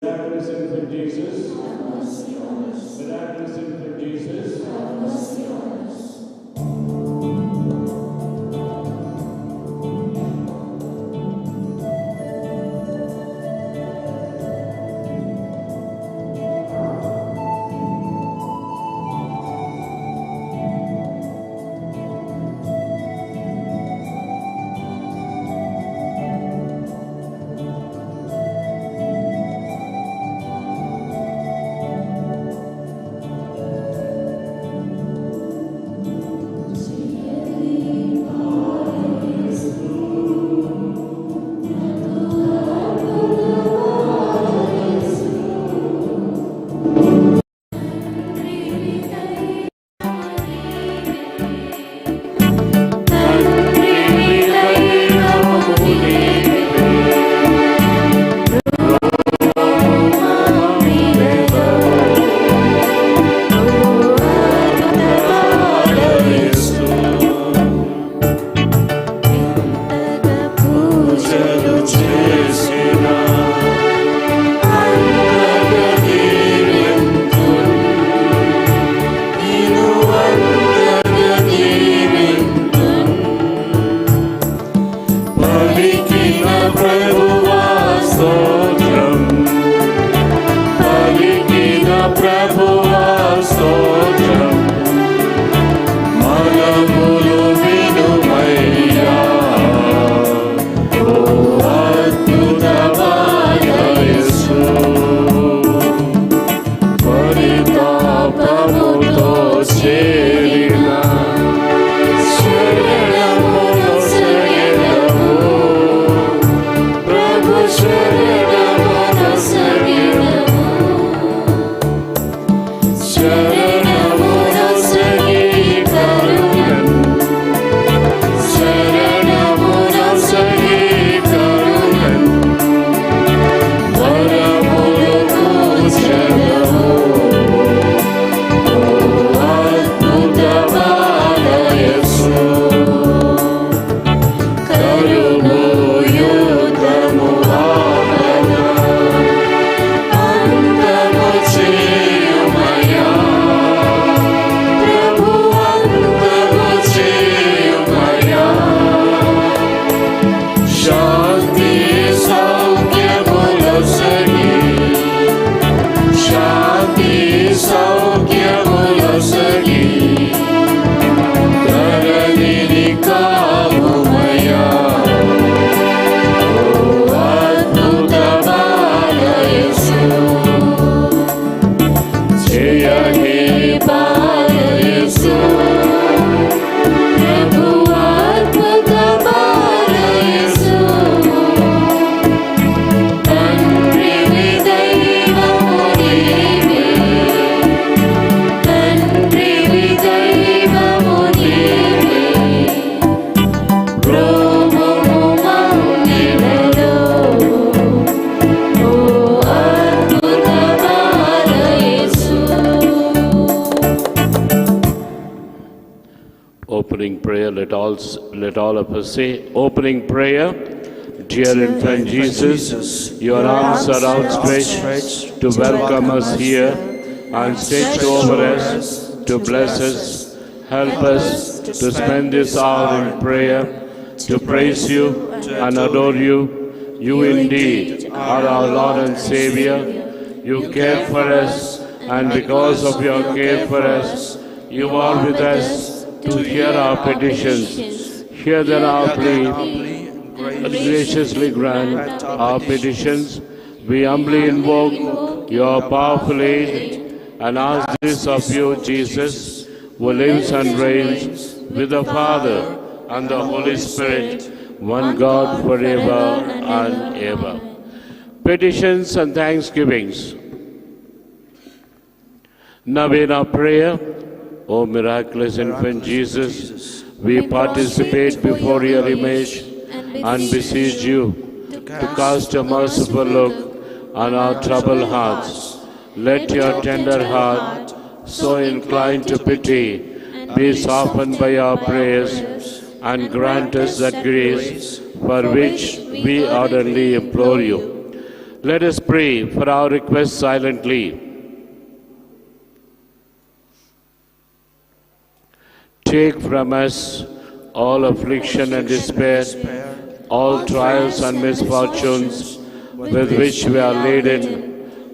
Miraculous infant Jesus, have mercy on us. Miraculous infant Jesus, have mercy on us. let all of us say, opening prayer. Dear infant Jesus, your arms are outstretched to welcome us here and stretched over us to bless us. Help us to spend this hour in prayer, to praise you and adore you. You indeed are our Lord and Savior. You care for us, and because of your care for us, you are with us to hear our petitions. Hear then our plea, and graciously grant our petitions. We humbly invoke your powerful aid and ask this of you, Jesus, who lives and reigns with the Father and the Holy Spirit, one God forever and ever. Petitions and thanksgivings. Now in our prayer, O miraculous infant Jesus, we participate before your image and beseech you to cast a merciful look on our troubled hearts. Let your tender heart, so inclined to pity, be softened by our prayers and grant us that grace for which we ardently implore you. Let us pray for our requests silently. Take from us all affliction and despair, all trials and misfortunes with which we are laden.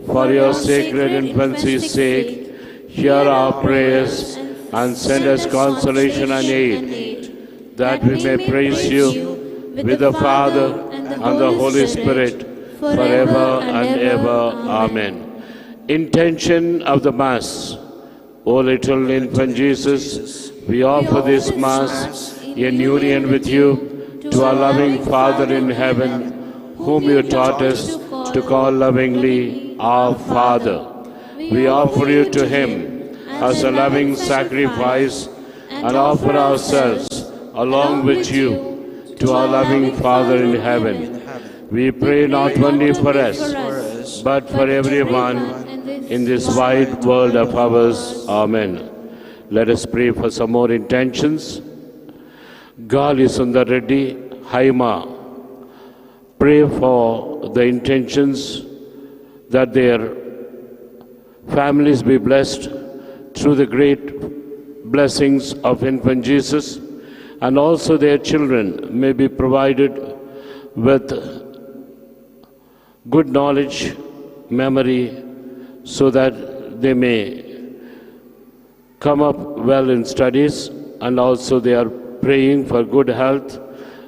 For your sacred infancy's sake, hear our prayers and send us consolation and aid, that we may praise you with the Father and the Holy Spirit forever and ever. Amen. Intention of the Mass. O little infant Jesus, we offer this Mass in union with you to our loving Father in heaven, whom you taught us to call lovingly our Father. We offer you to him as a loving sacrifice and offer ourselves along with you to our loving Father in heaven. We pray not only for us, but for everyone in this wide world of ours. Amen. Let us pray for some more intentions. Gali Sundar Reddy, Haima. Pray for the intentions that their families be blessed through the great blessings of infant Jesus, and also their children may be provided with good knowledge, memory, so that they may come up well in studies, and also they are praying for good health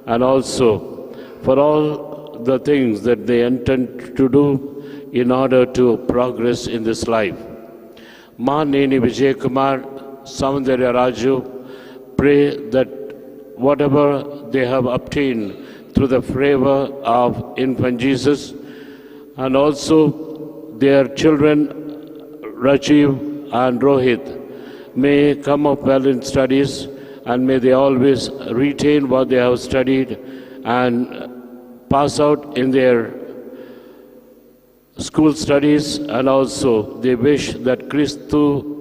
and also for all the things that they intend to do in order to progress in this life. Ma Neni Vijay Kumar, Saundarya Raju, pray that whatever they have obtained through the favor of infant Jesus, and also their children Rajiv and Rohit may come up well in studies, and may they always retain what they have studied and pass out in their school studies, and also they wish that Christu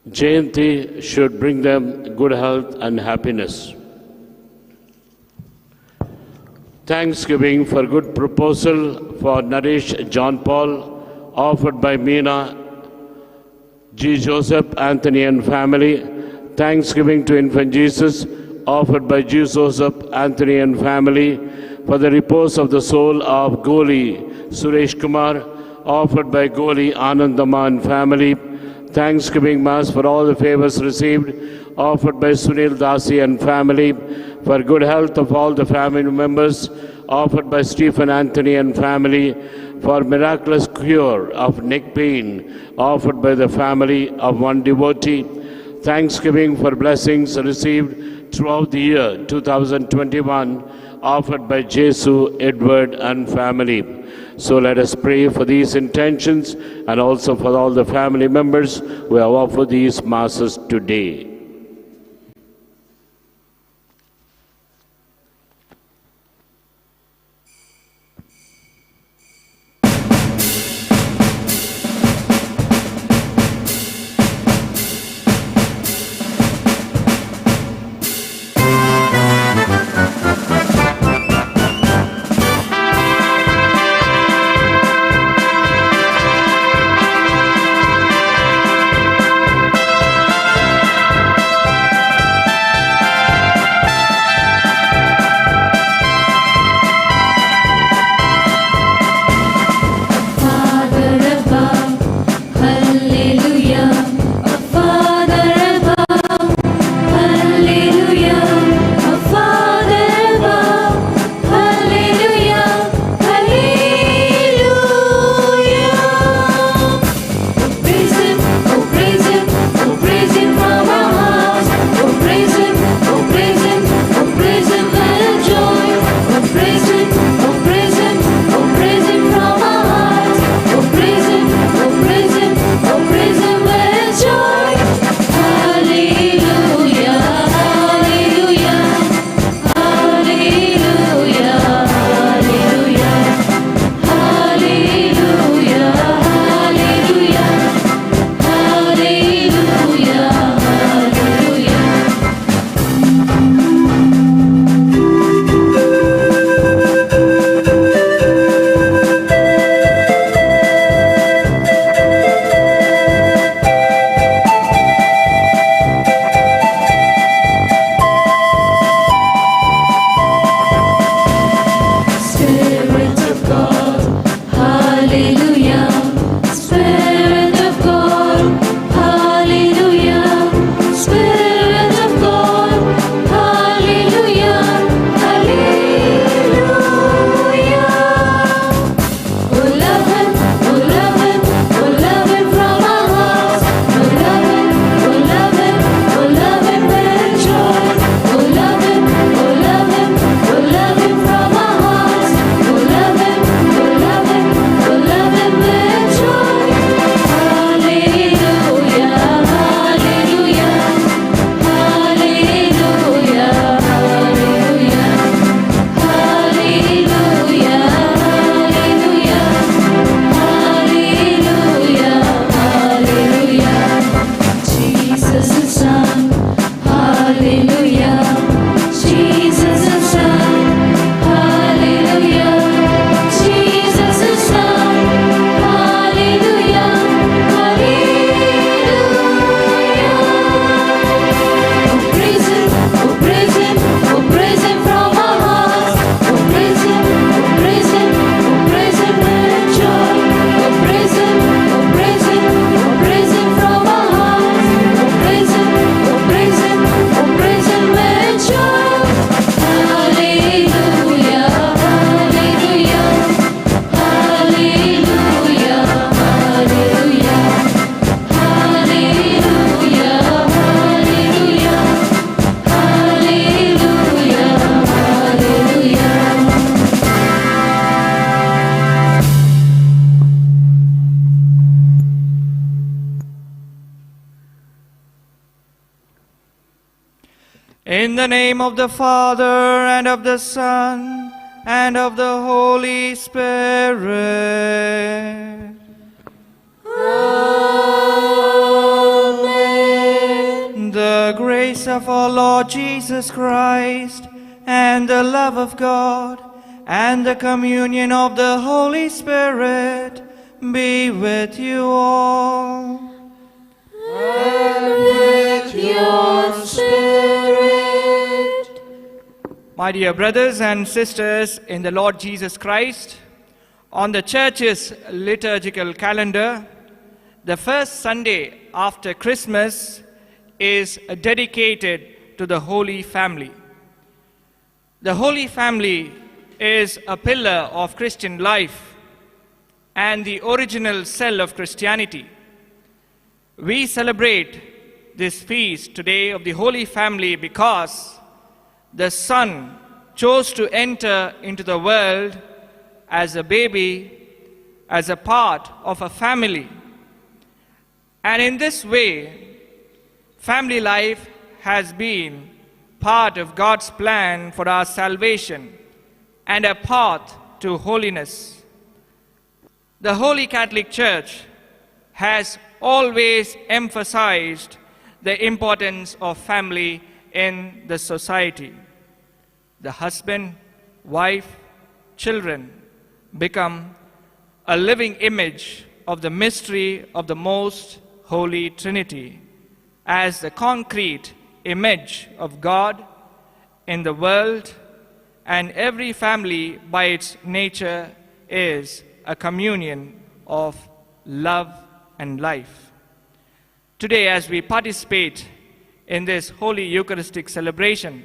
Jayanti should bring them good health and happiness. Thanksgiving for good proposal for Naresh John Paul, offered by Meena G. Joseph, Anthony and family. Thanksgiving to Infant Jesus, offered by G. Joseph, Anthony and family, for the repose of the soul of Goli Suresh Kumar, offered by Goli Anandama and family. Thanksgiving Mass for all the favors received, offered by Sunil Dasi and family, for good health of all the family members, offered by Stephen Anthony and family, for miraculous cure of neck pain, offered by the family of one devotee. Thanksgiving for blessings received throughout the year 2021, offered by Jesu, Edward and family. So let us pray for these intentions and also for all the family members who have offered these masses today. In the name of the Father, and of the Son, and of the Holy Spirit. Amen. The grace of our Lord Jesus Christ, and the love of God, and the communion of the Holy Spirit be with you all. And with your spirit. My dear brothers and sisters in the Lord Jesus Christ, on the Church's liturgical calendar, the first Sunday after Christmas is dedicated to the Holy Family. The Holy Family is a pillar of Christian life and the original cell of Christianity. We celebrate this feast today of the Holy Family because the Son chose to enter into the world as a baby, as a part of a family. And in this way, family life has been part of God's plan for our salvation and a path to holiness. The Holy Catholic Church has always emphasized the importance of family in the society. The husband, wife, children become a living image of the mystery of the Most Holy Trinity as the concrete image of God in the world, and every family by its nature is a communion of love and life. Today, as we participate in this Holy Eucharistic celebration,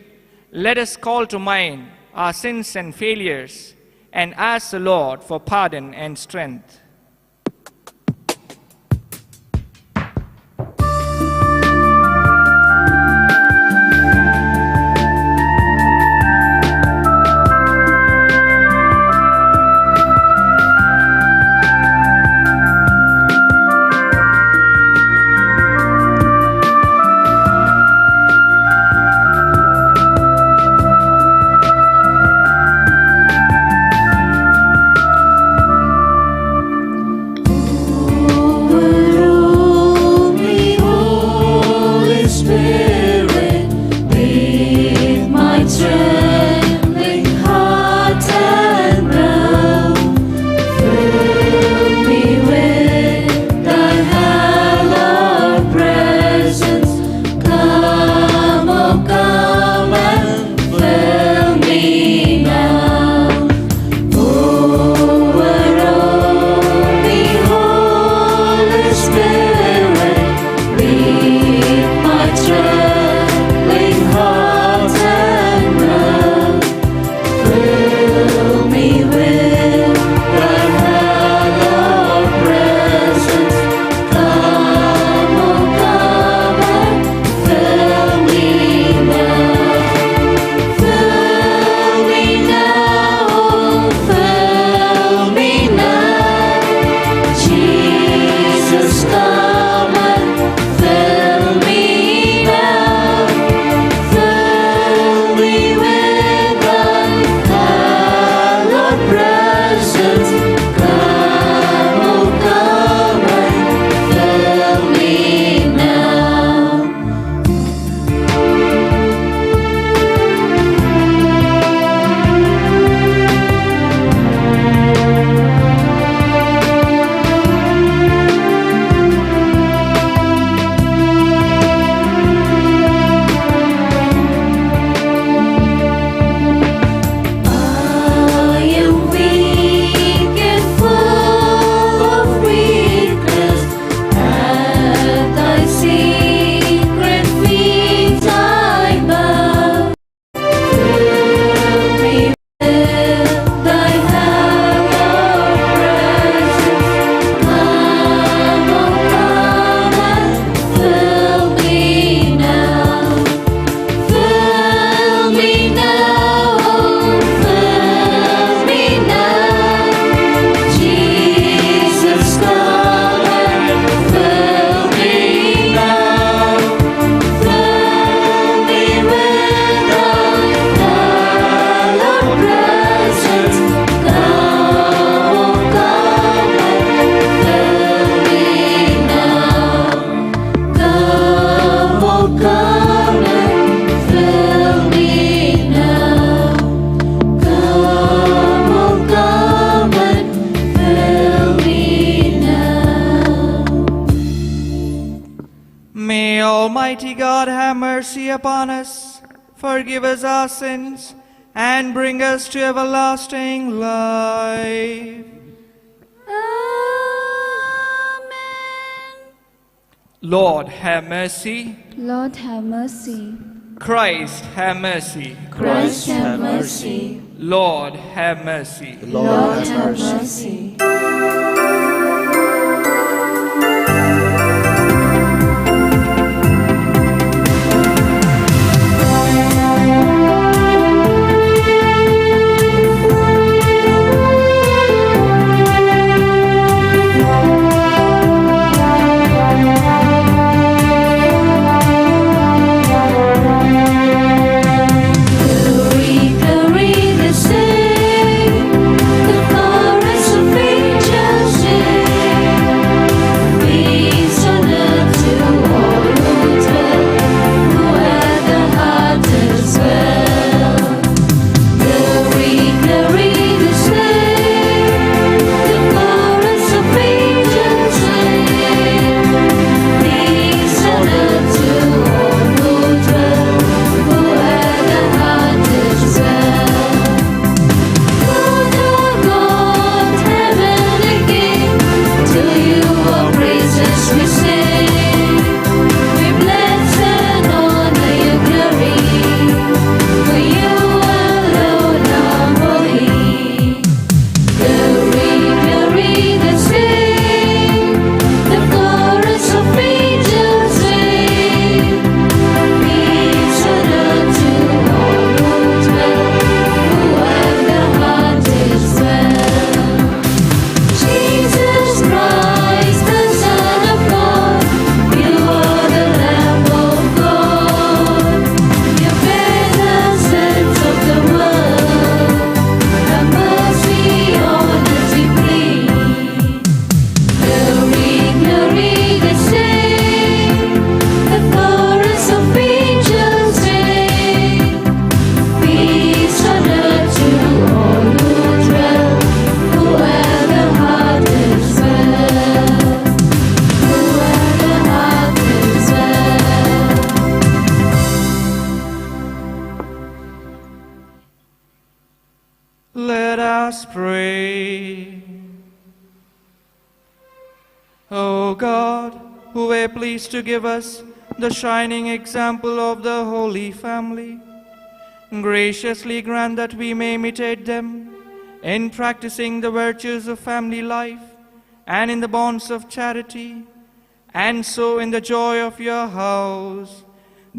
let us call to mind our sins and failures and ask the Lord for pardon and strength. upon us, forgive us our sins, and bring us to everlasting life. Amen. Lord, have mercy. Lord, have mercy. Christ, have mercy. Christ, have mercy. Lord, have mercy. Lord, have mercy. Let us pray. O God, who were pleased to give us the shining example of the Holy Family, graciously grant that we may imitate them in practicing the virtues of family life and in the bonds of charity, and so in the joy of your house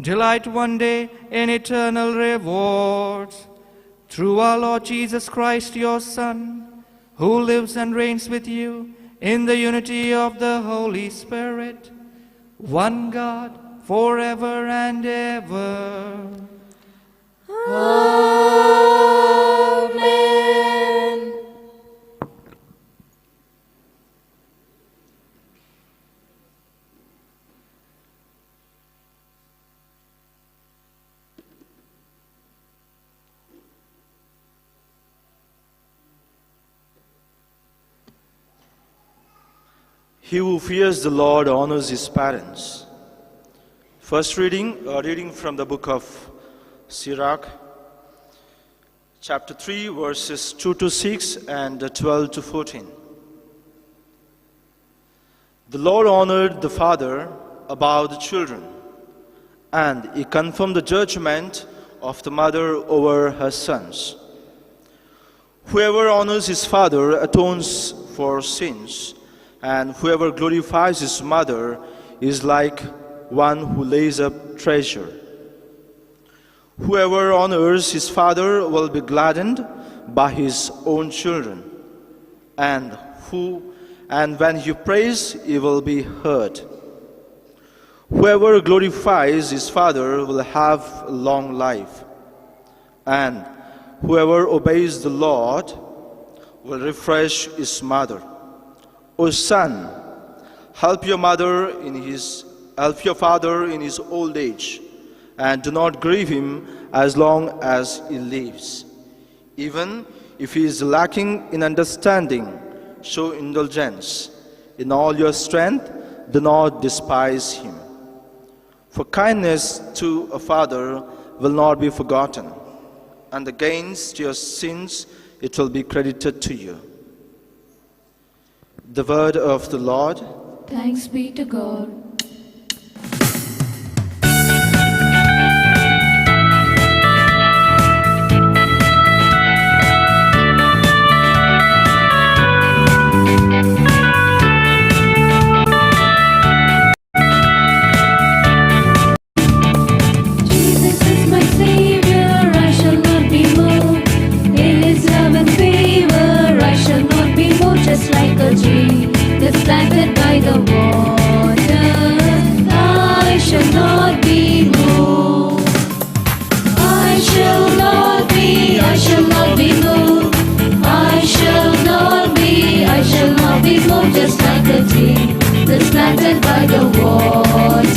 delight one day in eternal rewards. Through our Lord Jesus Christ, your Son, who lives and reigns with you in the unity of the Holy Spirit, one God, forever and ever. Amen. He who fears the Lord honors his parents. First reading, a reading from the book of Sirach, chapter 3, verses 2 to 6 and 12 to 14. The Lord honored the father above the children, and he confirmed the judgment of the mother over her sons. Whoever honors his father atones for sins, and whoever glorifies his mother is like one who lays up treasure. Whoever honors his father will be gladdened by his own children, and when you praise, he will be heard. Whoever glorifies his father will have long life, and whoever obeys the Lord will refresh his mother. O son, help your father in his old age, and do not grieve him as long as he lives. Even if he is lacking in understanding, show indulgence. In all your strength, do not despise him. For kindness to a father will not be forgotten, and against your sins it will be credited to you. The word of the Lord. Thanks be to God. Jesus is my Savior, I shall not be moved. In His love and favor, I shall not be moved. Just like a tree that's planted by the water, I shall not be moved. I shall not be moved. I shall not be moved. Just like a tree that's planted by the waters,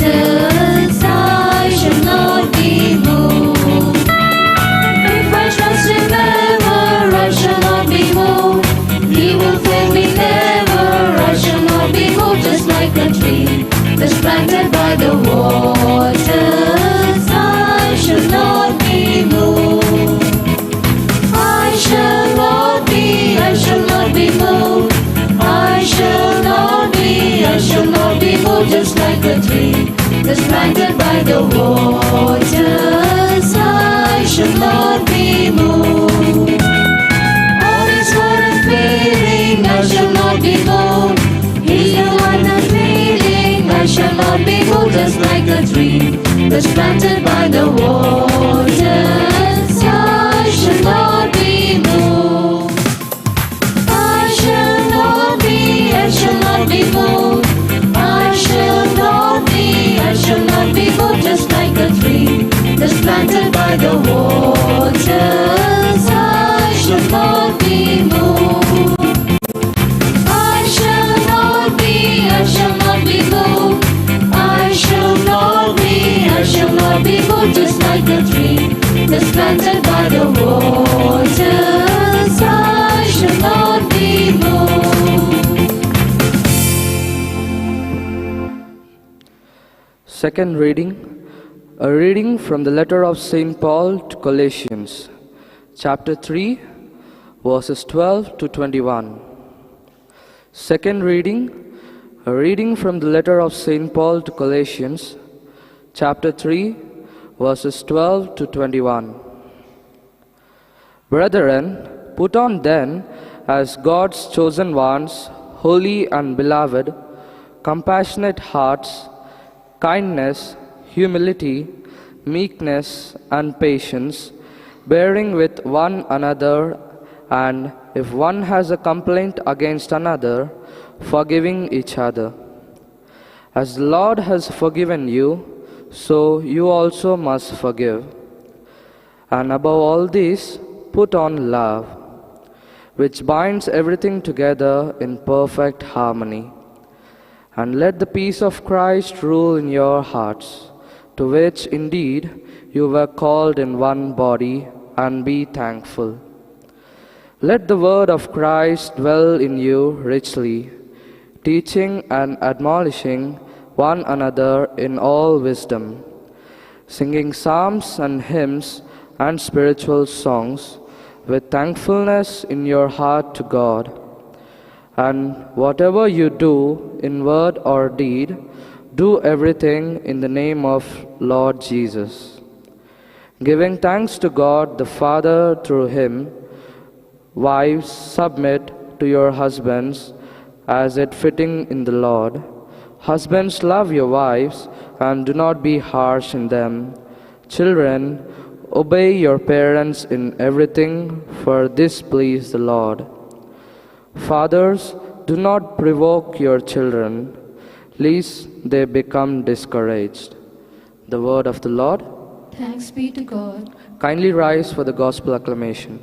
I shall not be moved. If I trust Him ever, I shall not be moved. He will fail me never, I shall not be moved. Just like a tree that's planted by the waters, I shall not be moved. I shall not be moved. I shall not be moved. Just like a tree that's planted by the waters, I shall not be moved. All His word and feeling, I shall not be moved. He's the one that's leading, I shall not be moved. Just like a tree that's planted by the waters, I shall not be moved. I shall not be moved. I shall not be moved. Just like a tree that's planted by the waters, I shall not be moved. I shall not be moved. I shall not be moved. Just like a tree that's planted by the waters, I shall not be moved. Second reading, a reading from the letter of St. Paul to Colossians, chapter 3, verses 12 to 21. Second reading, a reading from the letter of St. Paul to Colossians, chapter 3, verses 12 to 21. Brethren, put on then, as God's chosen ones, holy and beloved, compassionate hearts, kindness, humility, meekness, and patience, bearing with one another, and if one has a complaint against another, forgiving each other. As the Lord has forgiven you, so you also must forgive. And above all this, put on love, which binds everything together in perfect harmony. And let the peace of Christ rule in your hearts, to which indeed you were called in one body, and be thankful. Let the word of Christ dwell in you richly, teaching and admonishing one another in all wisdom, singing psalms and hymns and spiritual songs with thankfulness in your heart to God. And whatever you do in word or deed, do everything in the name of Lord Jesus, giving thanks to God the Father through Him. Wives, submit to your husbands as it fitting in the Lord. Husbands, love your wives and do not be harsh in them. Children, obey your parents in everything, for this please the Lord. Fathers, do not provoke your children, lest they become discouraged. The word of the Lord. Thanks be to God. Kindly rise for the gospel acclamation.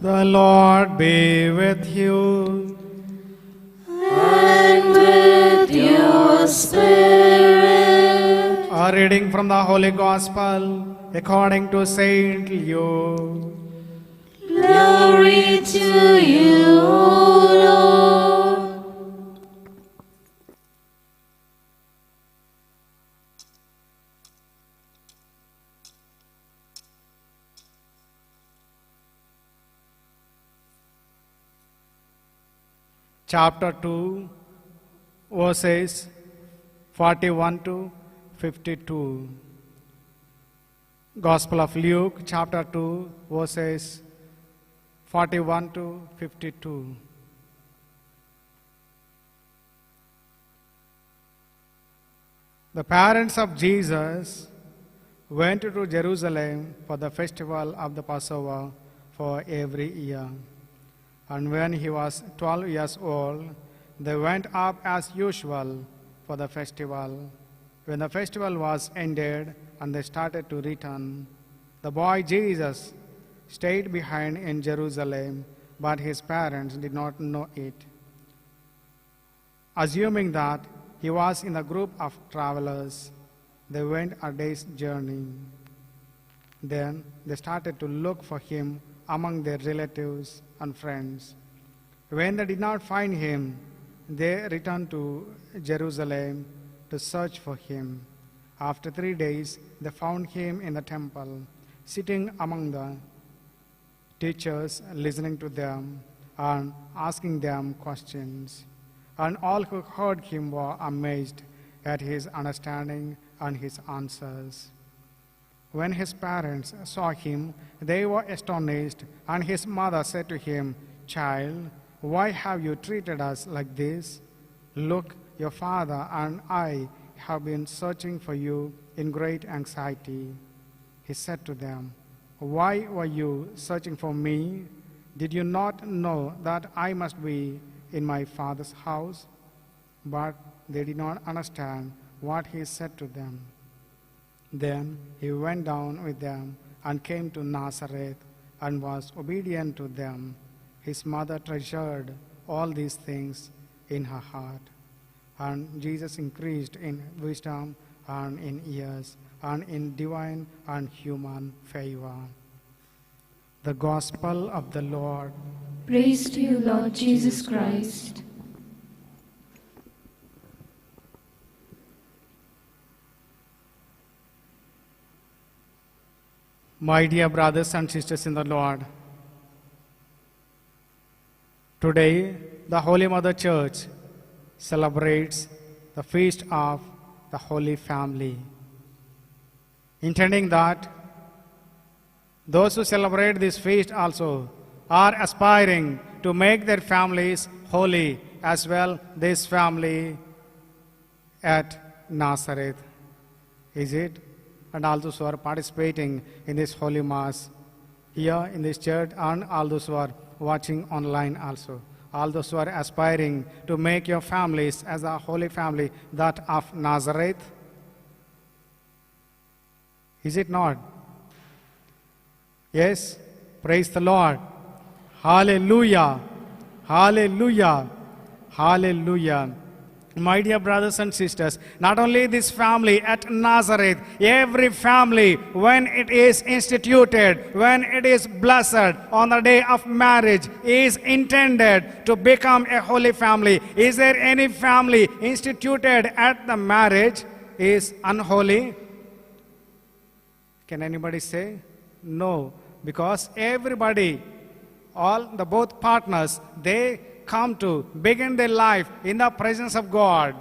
The Lord be with you. And with your spirit. A reading from the Holy Gospel according to Saint Luke. Glory to you, O Lord. Chapter 2, verses 41 to 52. Gospel of Luke, chapter 2, verses 41 to 52. The parents of Jesus went to Jerusalem for the festival of the Passover for every year. And when he was 12 years old, they went up as usual for the festival. When the festival was ended and they started to return, the boy Jesus stayed behind in Jerusalem, but his parents did not know it. Assuming that he was in a group of travelers, they went a day's journey. Then they started to look for him among their relatives and friends. When they did not find him, they returned to Jerusalem to search for him. After 3 days, they found him in the temple, sitting among the teachers, listening to them and asking them questions. And all who heard him were amazed at his understanding and his answers. When his parents saw him, they were astonished, and his mother said to him, "Child, why have you treated us like this? Look, your father and I have been searching for you in great anxiety." He said to them, "Why were you searching for me? Did you not know that I must be in my father's house?" But they did not understand what he said to them. Then he went down with them and came to Nazareth and was obedient to them. His mother treasured all these things in her heart. And Jesus increased in wisdom and in years and in divine and human favor. The Gospel of the Lord. Praise to you, Lord Jesus Christ. My dear brothers and sisters in the Lord, today the Holy Mother Church celebrates the feast of the Holy Family, intending that those who celebrate this feast also are aspiring to make their families holy, as well this family at Nazareth. Is it? And all those who are participating in this Holy Mass here in this church, and all those who are watching online also. All those who are aspiring to make your families as a holy family, that of Nazareth. Is it not? Yes? Praise the Lord. Hallelujah. Hallelujah. Hallelujah. My dear brothers and sisters, not only this family at Nazareth, every family, when it is instituted, when it is blessed on the day of marriage, is intended to become a holy family. Is there any family instituted at the marriage is unholy? Can anybody say? No, because everybody, both partners, they come to begin their life in the presence of God,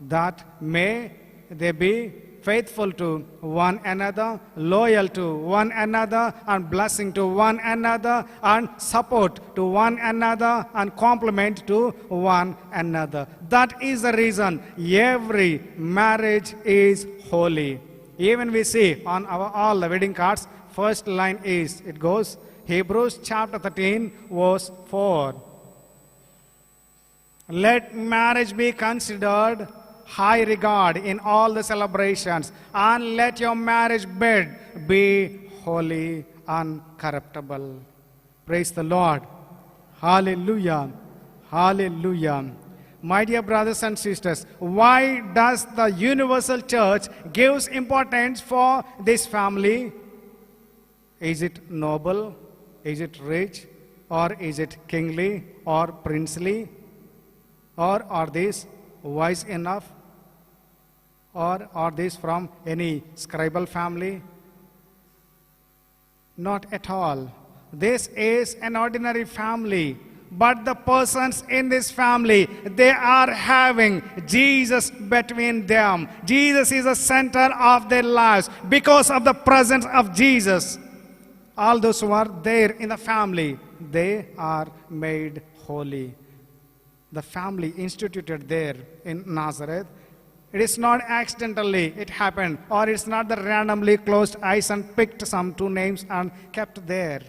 that may they be faithful to one another, loyal to one another, and blessing to one another, and support to one another, and compliment to one another. That is the reason every marriage is holy. Even we see on all the wedding cards, first line is, it goes, Hebrews chapter 13, verse 4. Let marriage be considered high regard in all the celebrations, and let your marriage bed be holy, uncorruptible. Praise the Lord. Hallelujah. Hallelujah. My dear brothers and sisters, why does the universal church gives importance for this family? Is it noble? Is it rich? Or is it kingly or princely? Or are these wise enough? Or are these from any scribal family? Not at all. This is an ordinary family. But the persons in this family, they are having Jesus between them. Jesus is the center of their lives. Because of the presence of Jesus, all those who are there in the family, they are made holy. The family instituted there in Nazareth, it is not accidentally it happened, or it's not the randomly closed eyes and picked some two names and kept there.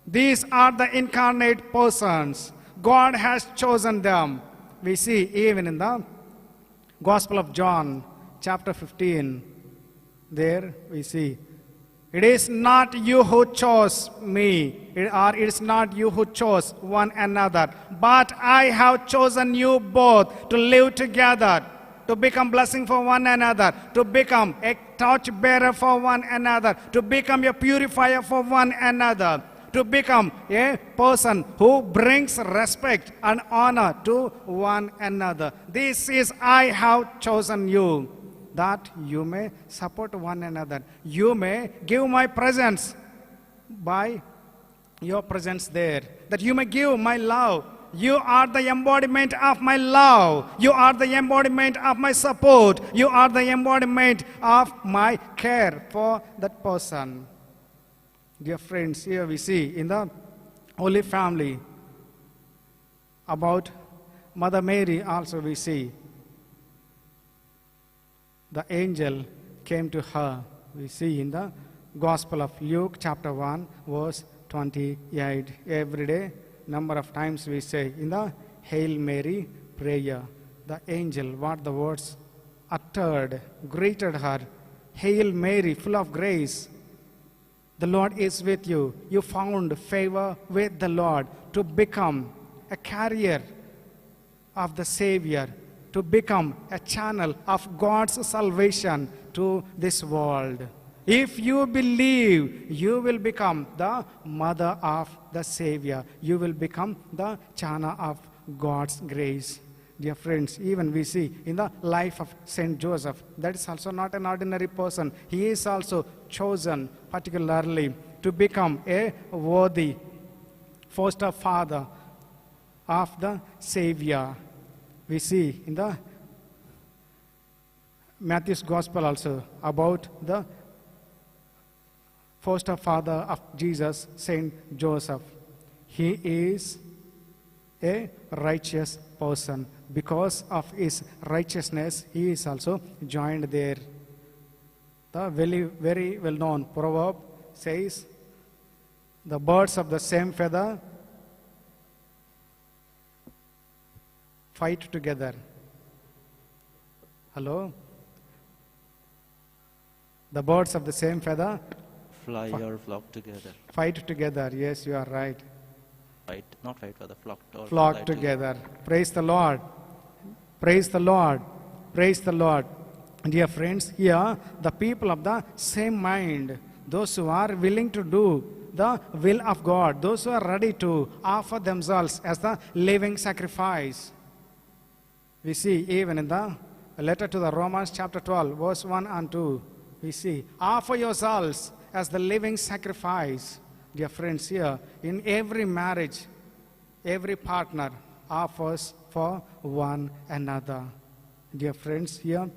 These are the incarnate persons. God has chosen them. We see even in the Gospel of John, chapter 15, there we see, it is not you who chose me, or it is not you who chose one another, but I have chosen you both to live together, to become blessing for one another, to become a torchbearer for one another, to become a purifier for one another, to become a person who brings respect and honor to one another. This is I have chosen you, that you may support one another. You may give my presence by your presence there, that you may give my love. You are the embodiment of my love. You are the embodiment of my support. You are the embodiment of my care for that person. Dear friends, here we see in the Holy Family about Mother Mary also we see. The angel came to her. We see in the Gospel of Luke chapter 1 verse 28. Every day, number of times we say in the Hail Mary prayer, the angel, what the words uttered, greeted her. Hail Mary, full of grace, the Lord is with you. You found favor with the Lord to become a carrier of the Savior, to become a channel of God's salvation to this world. If you believe, you will become the mother of the Savior. You will become the channel of God's grace. Dear friends, even we see in the life of Saint Joseph, that is also not an ordinary person. He is also chosen particularly to become a worthy foster father of the Savior. We see in the Matthew's Gospel also about the foster father of Jesus, Saint Joseph. He is a righteous person. Because of his righteousness, he is also joined there. The very well-known proverb says, the birds of the same feather fight together. Hello? The birds of the same feather fly or flock together. fight together. Yes, you are right. Fight, not fight for the flock. Or Flock fly together. Praise the Lord. Praise the Lord. Praise the Lord. Dear friends, here the people of the same mind, those who are willing to do the will of God, those who are ready to offer themselves as the living sacrifice. We see even in the letter to the Romans chapter 12, verse 1 and 2, we see, offer yourselves as the living sacrifice. Dear friends, here in every marriage, every partner offers for one another. Dear friends, here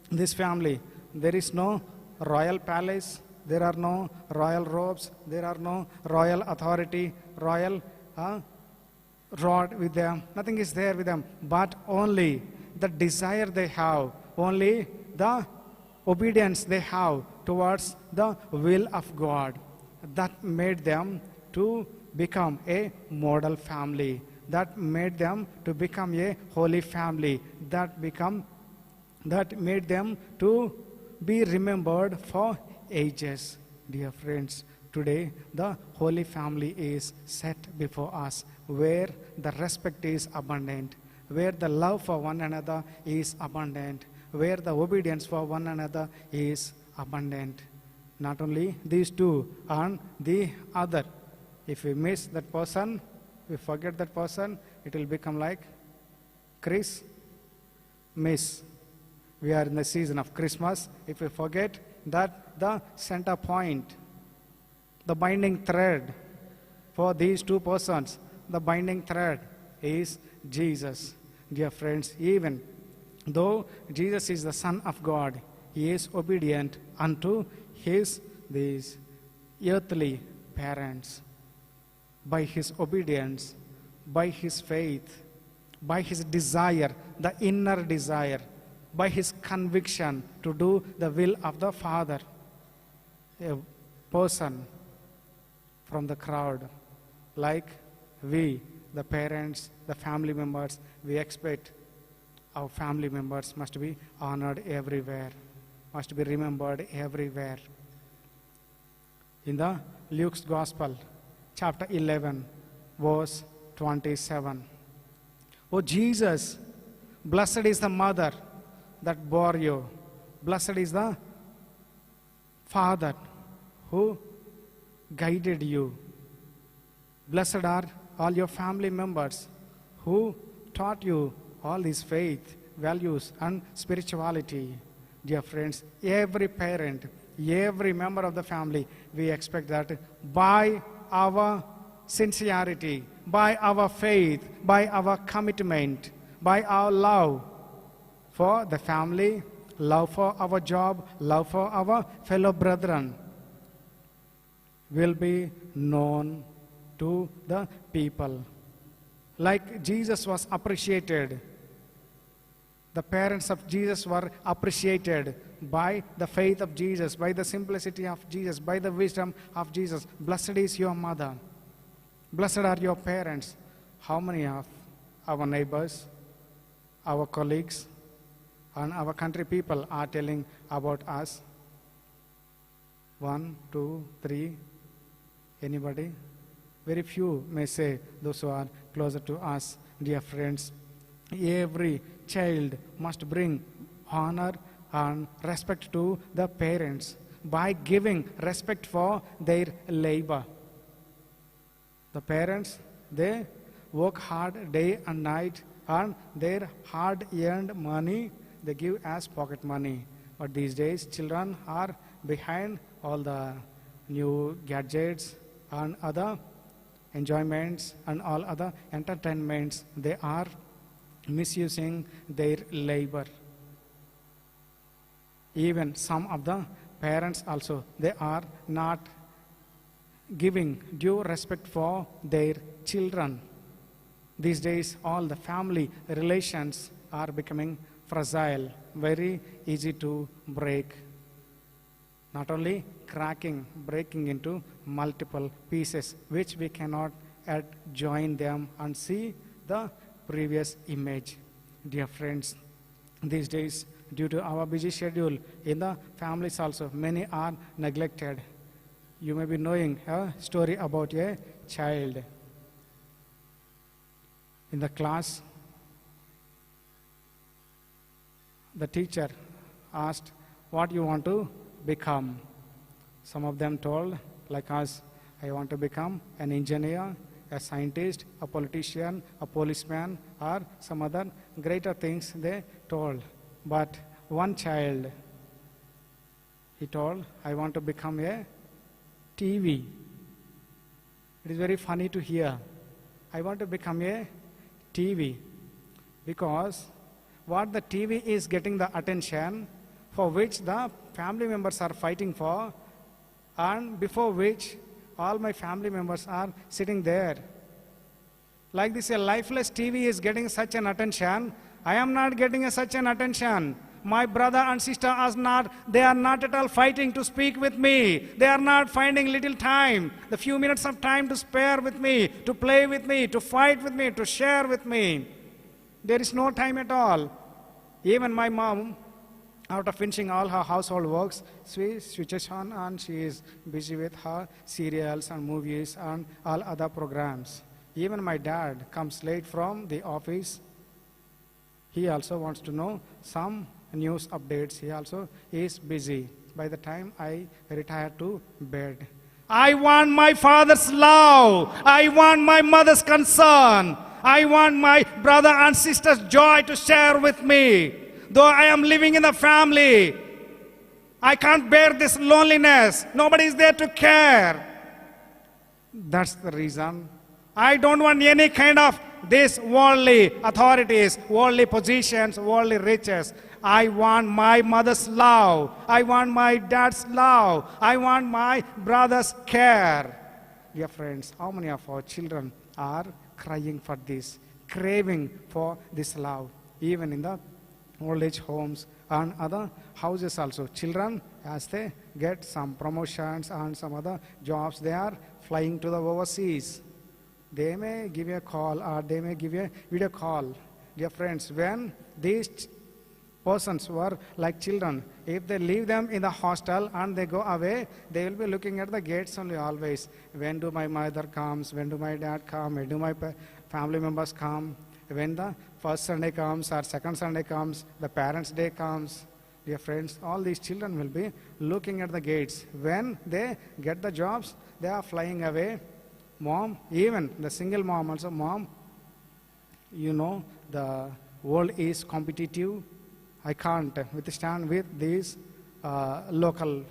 in this family, there is no royal palace, there are no royal robes, there are no royal authority, royal rod with them. Nothing is there with them, but only the desire they have, only the obedience they have towards the will of God. That made them to become a model family. That made them to become a holy family. That made them to be remembered for ages. Dear friends, Today, the Holy Family is set before us, where the respect is abundant, where the love for one another is abundant, where the obedience for one another is abundant. Not only these two, and the other. If we miss that person, we forget that person, it will become like miss. We are in the season of Christmas. If we forget that the center point, the binding thread for these two persons, the binding thread is Jesus. Dear friends, even though Jesus is the Son of God, he is obedient unto these earthly parents. By his obedience, by his faith, by his desire, the inner desire, by his conviction to do the will of the Father, a person from the crowd, like we, the parents, the family members, we expect our family members must be honored everywhere, must be remembered everywhere. In the Luke's Gospel, chapter 11, verse 27. Oh Jesus, blessed is the mother that bore you. Blessed is the Father who guided you. Blessed are all your family members who taught you all these faith, values, and spirituality. Dear friends, every parent, every member of the family, we expect that by our sincerity, by our faith, by our commitment, by our love for the family, love for our job, love for our fellow brethren, will be known to the people. Like Jesus was appreciated, the parents of Jesus were appreciated by the faith of Jesus, by the simplicity of Jesus, by the wisdom of Jesus. Blessed is your mother. Blessed are your parents. How many of our neighbors, our colleagues, and our country people are telling about us? 1, 2, 3. Anybody? Very few may say, those who are closer to us. Dear friends, every child must bring honor and respect to the parents by giving respect for their labor. The parents, they work hard day and night, and their hard-earned money they give as pocket money. But these days, children are behind all the new gadgets and other enjoyments and all other entertainments. They are misusing their labor. Even some of the parents also, they are not giving due respect for their children. These days, all the family relations are becoming fragile, very easy to break. Not only cracking, breaking into multiple pieces, which we cannot join them and see the previous image. Dear friends, these days, due to our busy schedule, in the families also, many are neglected. You may be knowing a story about a child. In the class, the teacher asked, what you want to become? Some of them told, like us, I want to become an engineer, a scientist, a politician, a policeman, or some other greater things they told. But one child, he told, I want to become a TV. It is very funny to hear. I want to become a TV, because what the TV is getting the attention for which the family members are fighting for, and before which all my family members are sitting there. Like this, a lifeless TV is getting such an attention. I am not getting such an attention. My brother and sister they are not at all fighting to speak with me. They are not finding little time, the few minutes of time to spare with me, to play with me, to fight with me, to share with me. There is no time at all. Even my mom, After finishing all her household works, she switches on and she is busy with her serials and movies and all other programs. Even my dad comes late from the office. He also wants to know some news updates. He also is busy. By the time I retire to bed, I want my father's love. I want my mother's concern. I want my brother and sister's joy to share with me. Though I am living in a family, I can't bear this loneliness. Nobody is there to care. That's the reason. I don't want any kind of these worldly authorities, worldly positions, worldly riches. I want my mother's love. I want my dad's love. I want my brother's care. Dear friends, how many of our children are crying for this, craving for this love, even in the old age homes and other houses also? Children, as they get some promotions and some other jobs, they are flying to the overseas. They may give you a call or they may give you a video call. Dear friends, when these persons were like children, if they leave them in the hostel and they go away, they will be looking at the gates only always. When do my mother comes? When do my dad come? When do my family members come? When the first Sunday comes or second Sunday comes, the parents' day comes. Dear friends, all these children will be looking at the gates. When they get the jobs, they are flying away. Mom, even the single mom also, mom, you know, the world is competitive. I can't withstand with this local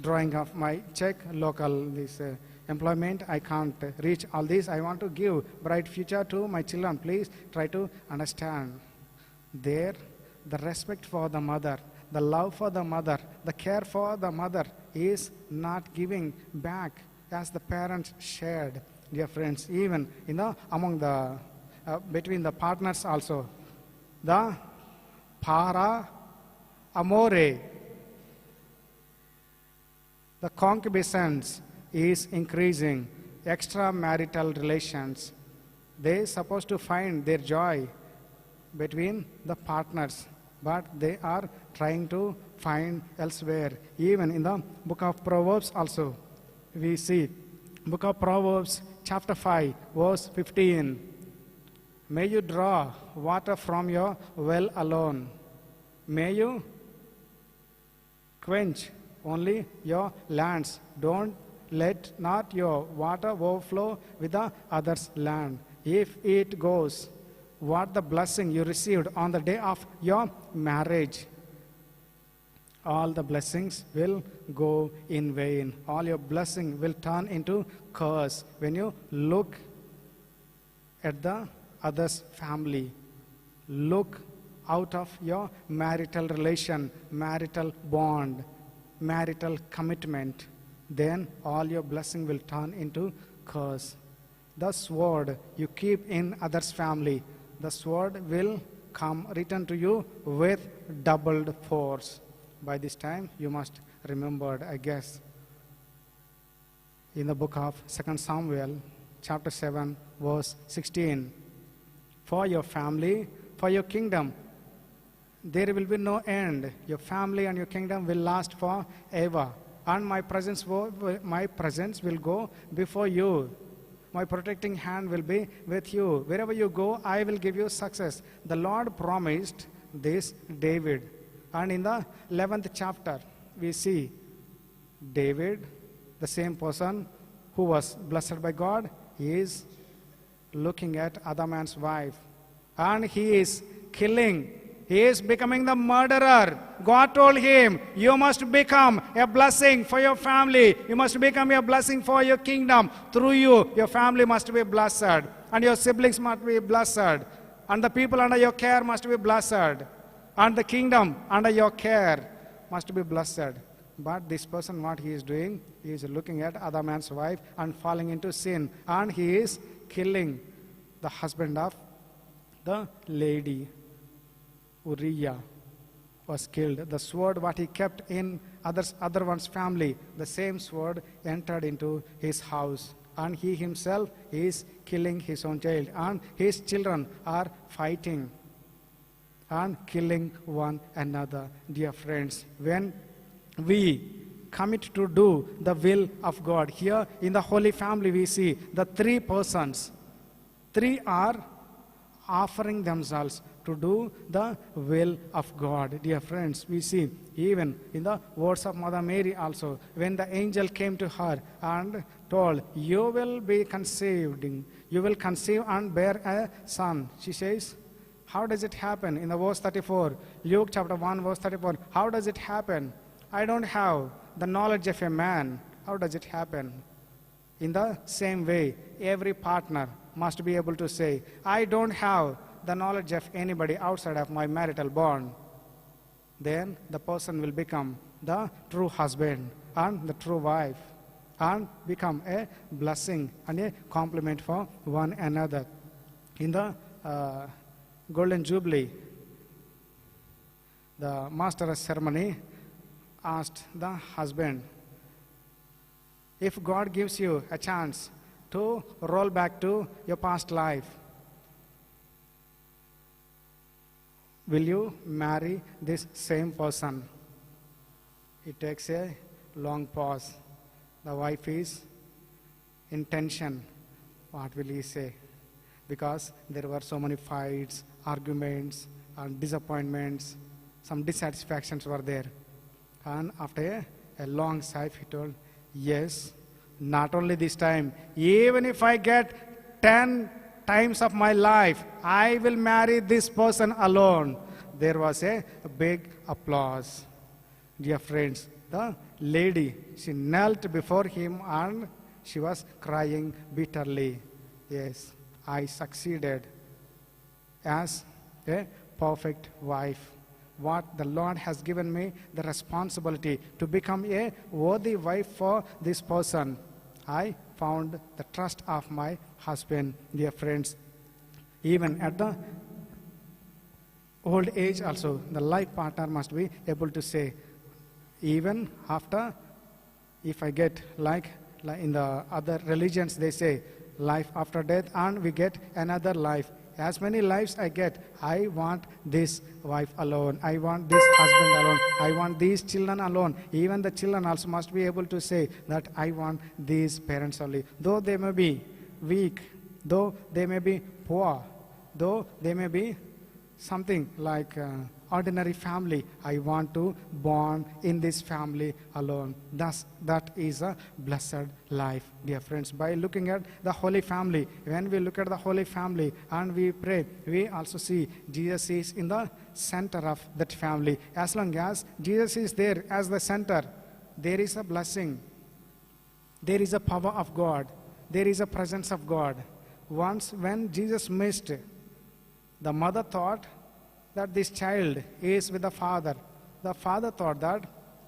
drawing of my check, local this employment. I can't reach all this. I want to give bright future to my children. Please try to understand. There, the respect for the mother, the love for the mother, the care for the mother is not giving back as the parents shared. Dear friends, even in the among the between the partners also, the para amore, the concupiscence is increasing. Extramarital relations, they supposed to find their joy between the partners, but they are trying to find elsewhere. Even in the book of Proverbs also, we see book of Proverbs chapter 5 verse 15. May you draw water from your well alone. May you quench only your lands. Don't let not your water overflow with the other's land. If it goes, what the blessing you received on the day of your marriage, all the blessings will go in vain. All your blessing will turn into curse when you look at the other's family. Look out of your marital relation, marital bond, marital commitment. Then all your blessing will turn into curse. The sword you keep in others' family, the sword will come return to you with doubled force. By this time, you must remember, I guess, in the book of 2 Samuel, chapter 7, verse 16. For your family, for your kingdom, there will be no end. Your family and your kingdom will last forever. And my presence will go before you. My protecting hand will be with you. Wherever you go, I will give you success. The Lord promised this David. And in the 11th chapter, we see David, the same person who was blessed by God, he is looking at other man's wife. And he is killing. He is becoming the murderer. God told him, you must become a blessing for your family. You must become a blessing for your kingdom. Through you, your family must be blessed. And your siblings must be blessed. And the people under your care must be blessed. And the kingdom under your care must be blessed. But this person, what he is doing, he is looking at other man's wife and falling into sin. And he is killing the husband of the lady. Uriah was killed. The sword what he kept in other one's family, the same sword entered into his house. And he himself is killing his own child. And his children are fighting. and killing one another. Dear friends, when we commit to do the will of God, here in the Holy Family we see the three persons. Three are offering themselves to do the will of God. Dear friends, we see even in the words of Mother Mary also, when the angel came to her and told, you will conceive and bear a son. She says, how does it happen? In the verse 34, Luke chapter 1 verse 34, how does it happen? I don't have the knowledge of a man. How does it happen? In the same way, every partner must be able to say, I don't have the knowledge of anybody outside of my marital bond. Then the person will become the true husband and the true wife and become a blessing and a complement for one another. In the Golden Jubilee, the master of ceremony asked the husband, if God gives you a chance to roll back to your past life, will you marry this same person? It takes a long pause. The wife is in tension. What will he say? Because there were so many fights, arguments, and disappointments. Some dissatisfactions were there. And after a long sigh, he told, yes, not only this time, even if I get 10 times of my life, I will marry this person alone. There was a big applause. Dear friends, the lady, she knelt before him and she was crying bitterly. Yes, I succeeded as a perfect wife. What the Lord has given me, the responsibility to become a worthy wife for this person. I found the trust of my husband. Dear friends, even at the old age also, the life partner must be able to say, even after, if I get like in the other religions, they say, life after death, and we get another life. As many lives I get, I want this wife alone. I want this husband alone. I want these children alone. Even the children also must be able to say that I want these parents only. Though they may be weak, though they may be poor, though they may be something like ordinary family, I want to born in this family alone. Thus, that is a blessed life, dear friends. By looking at the Holy Family, when we look at the Holy Family and we pray, we also see Jesus is in the center of that family. As long as Jesus is there as the center, there is a blessing. There is a power of God. There is a presence of God. Once when Jesus missed, the mother thought that this child is with the father. The father thought that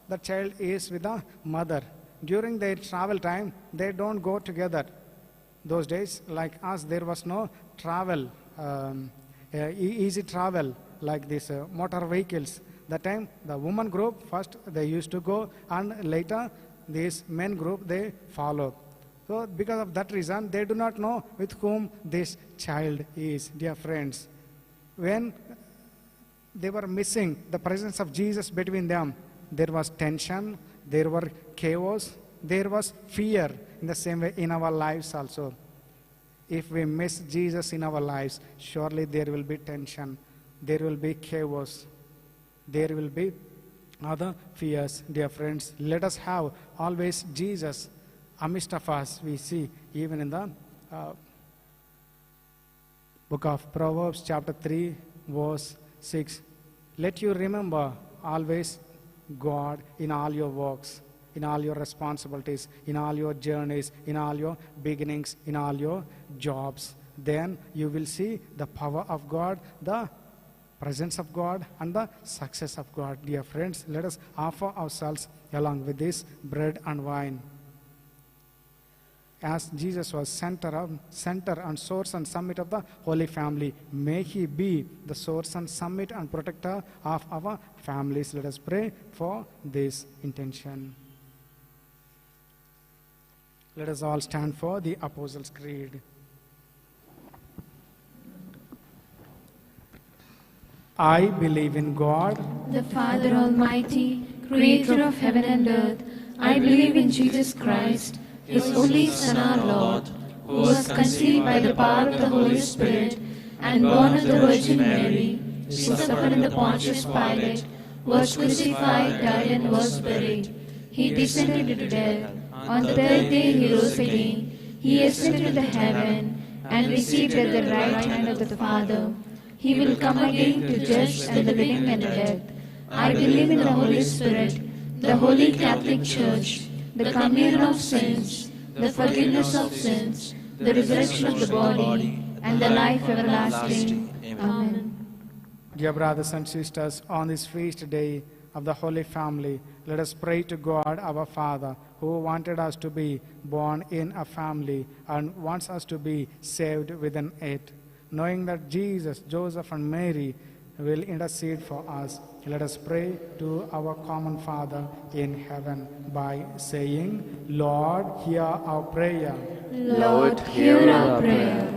the child is with the mother. During their travel time, they don't go together. Those days, like us, there was no travel, easy travel like this motor vehicles. That time, the woman group, first they used to go, and later this men group, they follow. So because of that reason, they do not know with whom this child is, dear friends. When they were missing the presence of Jesus between them, there was tension, there were chaos, there was fear. In the same way in our lives also. If we miss Jesus in our lives, surely there will be tension, there will be chaos, there will be other fears. Dear friends, let us have always Jesus amidst of us. We see even in the book of Proverbs chapter 3 verse 6. Let you remember always God in all your works, in all your responsibilities, in all your journeys, in all your beginnings, in all your jobs. Then you will see the power of God, the presence of God, and the success of God. Dear friends, let us offer ourselves along with this bread and wine. As Jesus was center and source and summit of the Holy Family, may He be the source and summit and protector of our families. Let us pray for this intention. Let us all stand for the Apostles' Creed. I believe in God, the Father Almighty, creator of heaven and earth. I believe in Jesus Christ, his only Son, our Lord, who was conceived by the power of the Holy Spirit and born of the Virgin Mary, who suffered under Pontius Pilate, was crucified, died, and was buried. He descended into death. On the third day he rose again. He ascended into heaven and received at the right hand of the Father. He will come again to judge the living and the dead. I believe in the Holy Spirit, the Holy Catholic Church, the communion of saints, the forgiveness of sins, the resurrection of the body, and the life everlasting. Amen. dear brothers and sisters, on this feast day of the Holy Family, let us pray to God our Father, who wanted us to be born in a family and wants us to be saved within it. Knowing that Jesus, Joseph, and Mary will intercede for us, let us pray to our common Father in heaven by saying, Lord, hear our prayer. Lord, hear our prayer.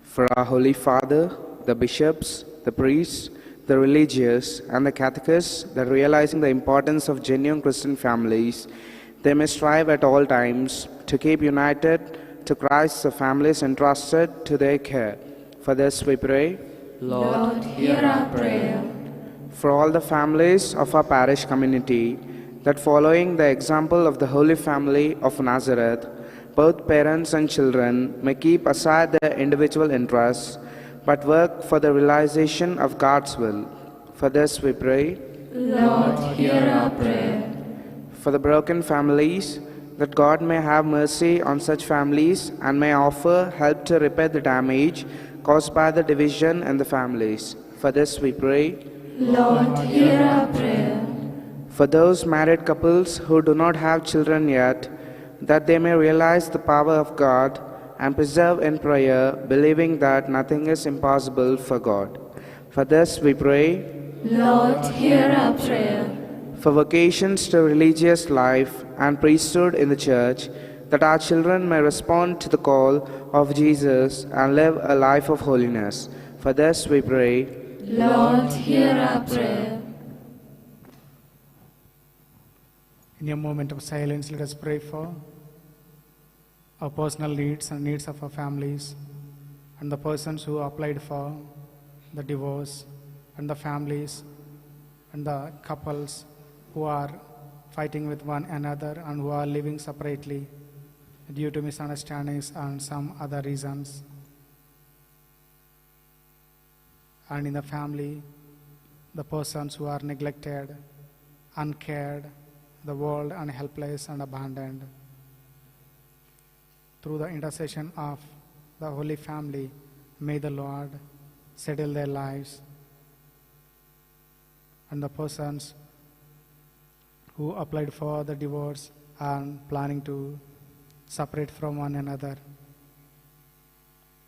For our Holy Father, the bishops, the priests, the religious, and the catechists, that realizing the importance of genuine Christian families, they may strive at all times to keep united to Christ the families entrusted to their care. For this we pray. Lord, hear our prayer. For all the families of our parish community, that following the example of the Holy Family of Nazareth, both parents and children may keep aside their individual interests, but work for the realization of God's will. For this we pray. Lord, hear our prayer. For the broken families, that God may have mercy on such families and may offer help to repair the damage caused by the division in the families. For this we pray. Lord, hear our prayer. For those married couples who do not have children yet, that they may realize the power of God and persevere in prayer, believing that nothing is impossible for God. For this we pray. Lord, hear our prayer. For vocations to religious life and priesthood in the Church, that our children may respond to the call of Jesus and live a life of holiness. For this we pray. Lord, hear our prayer. In a moment of silence, let us pray for our personal needs and needs of our families, and the persons who applied for the divorce, and the families and the couples who are fighting with one another and who are living separately due to misunderstandings and some other reasons. And in the family, the persons who are neglected, uncared, the world and helpless and abandoned. Through the intercession of the Holy Family, may the Lord settle their lives. And the persons who applied for the divorce and planning to separate from one another,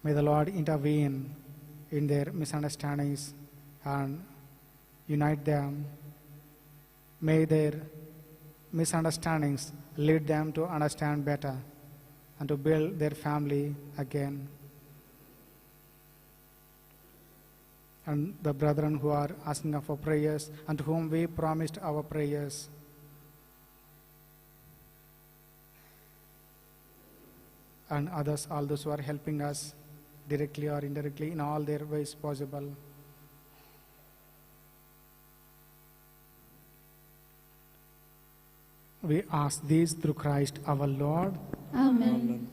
may the Lord intervene in their misunderstandings and unite them. May their misunderstandings lead them to understand better and to build their family again. And the brethren who are asking us for prayers and to whom we promised our prayers, and others, all those who are helping us directly or indirectly in all their ways possible. We ask these through Christ our Lord. Amen.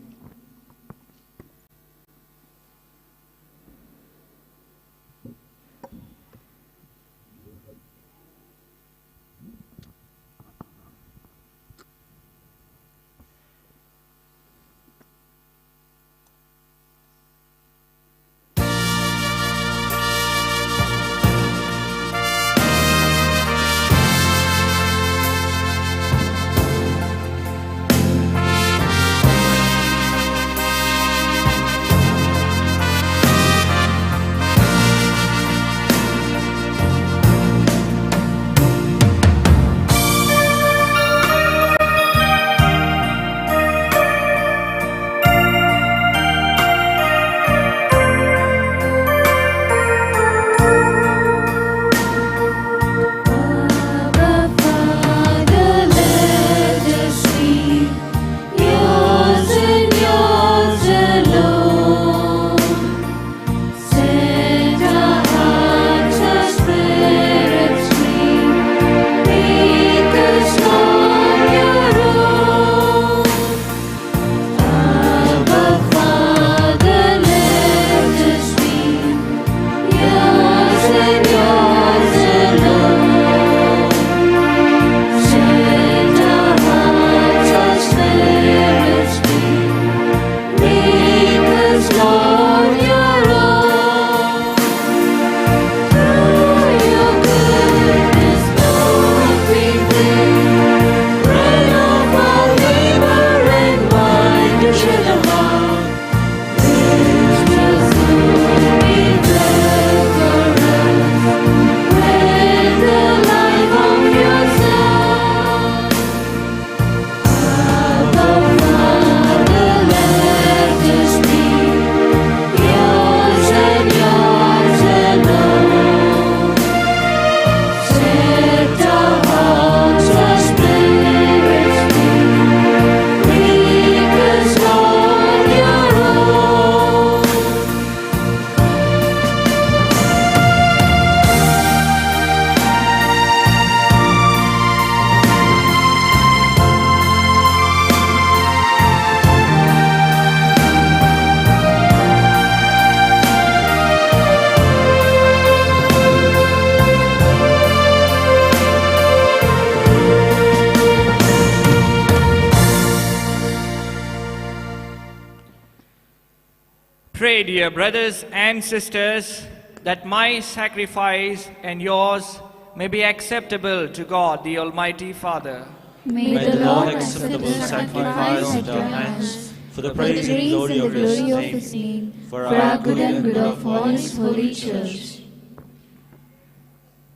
Pray, dear brothers and sisters, that my sacrifice and yours may be acceptable to God, the Almighty Father. May the Lord accept the sacrifice at your hands for the praise and glory of His name, for our good and good of all His holy church.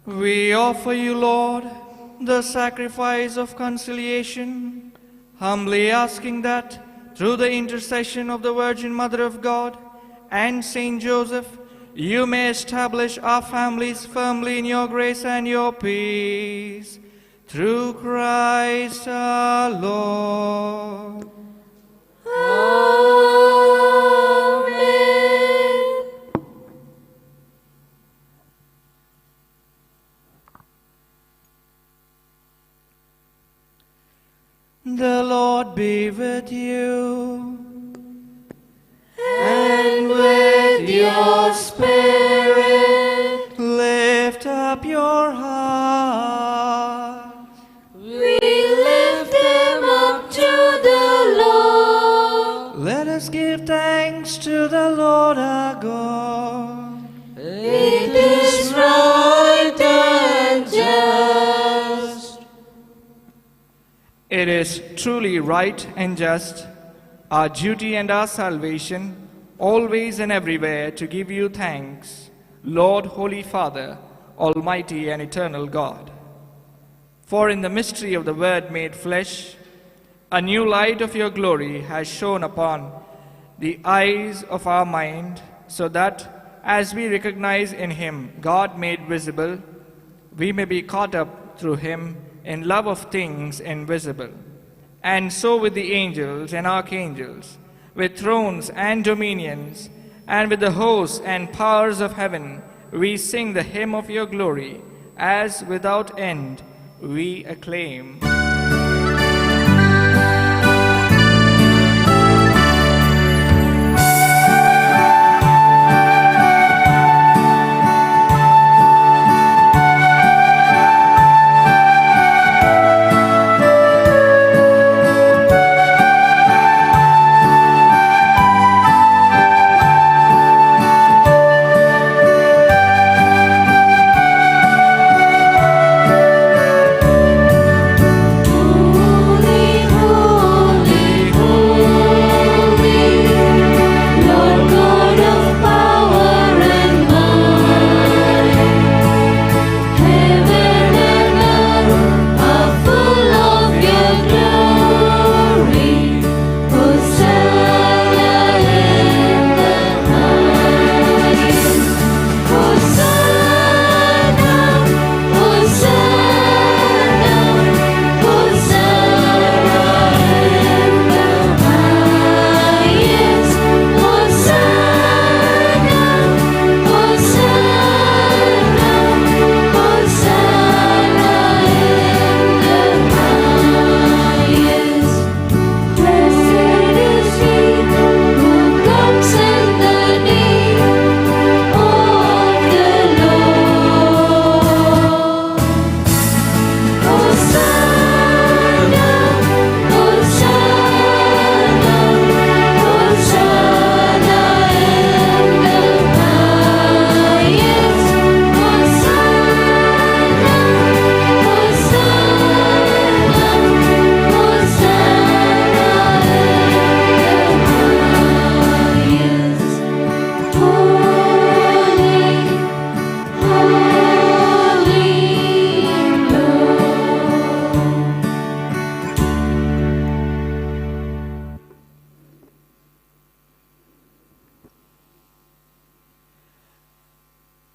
We offer you, Lord, the sacrifice of conciliation, humbly asking that, through the intercession of the Virgin Mother of God and Saint Joseph, you may establish our families firmly in your grace and your peace. Through Christ our Lord. Amen. The Lord be with you. And with your spirit, Lift up your hearts. we lift them up to the Lord. Let us give thanks to the Lord our God. It is right and just. It is truly right and just, our duty and our salvation, always and everywhere to give you thanks, Lord, Holy Father, Almighty and eternal God. For in the mystery of the Word made flesh, a new light of your glory has shone upon the eyes of our mind, so that, as we recognize in Him God made visible, we may be caught up through Him in love of things invisible. And so with the angels and archangels, with thrones and dominions, and with the hosts and powers of heaven, we sing the hymn of your glory, as without end we acclaim.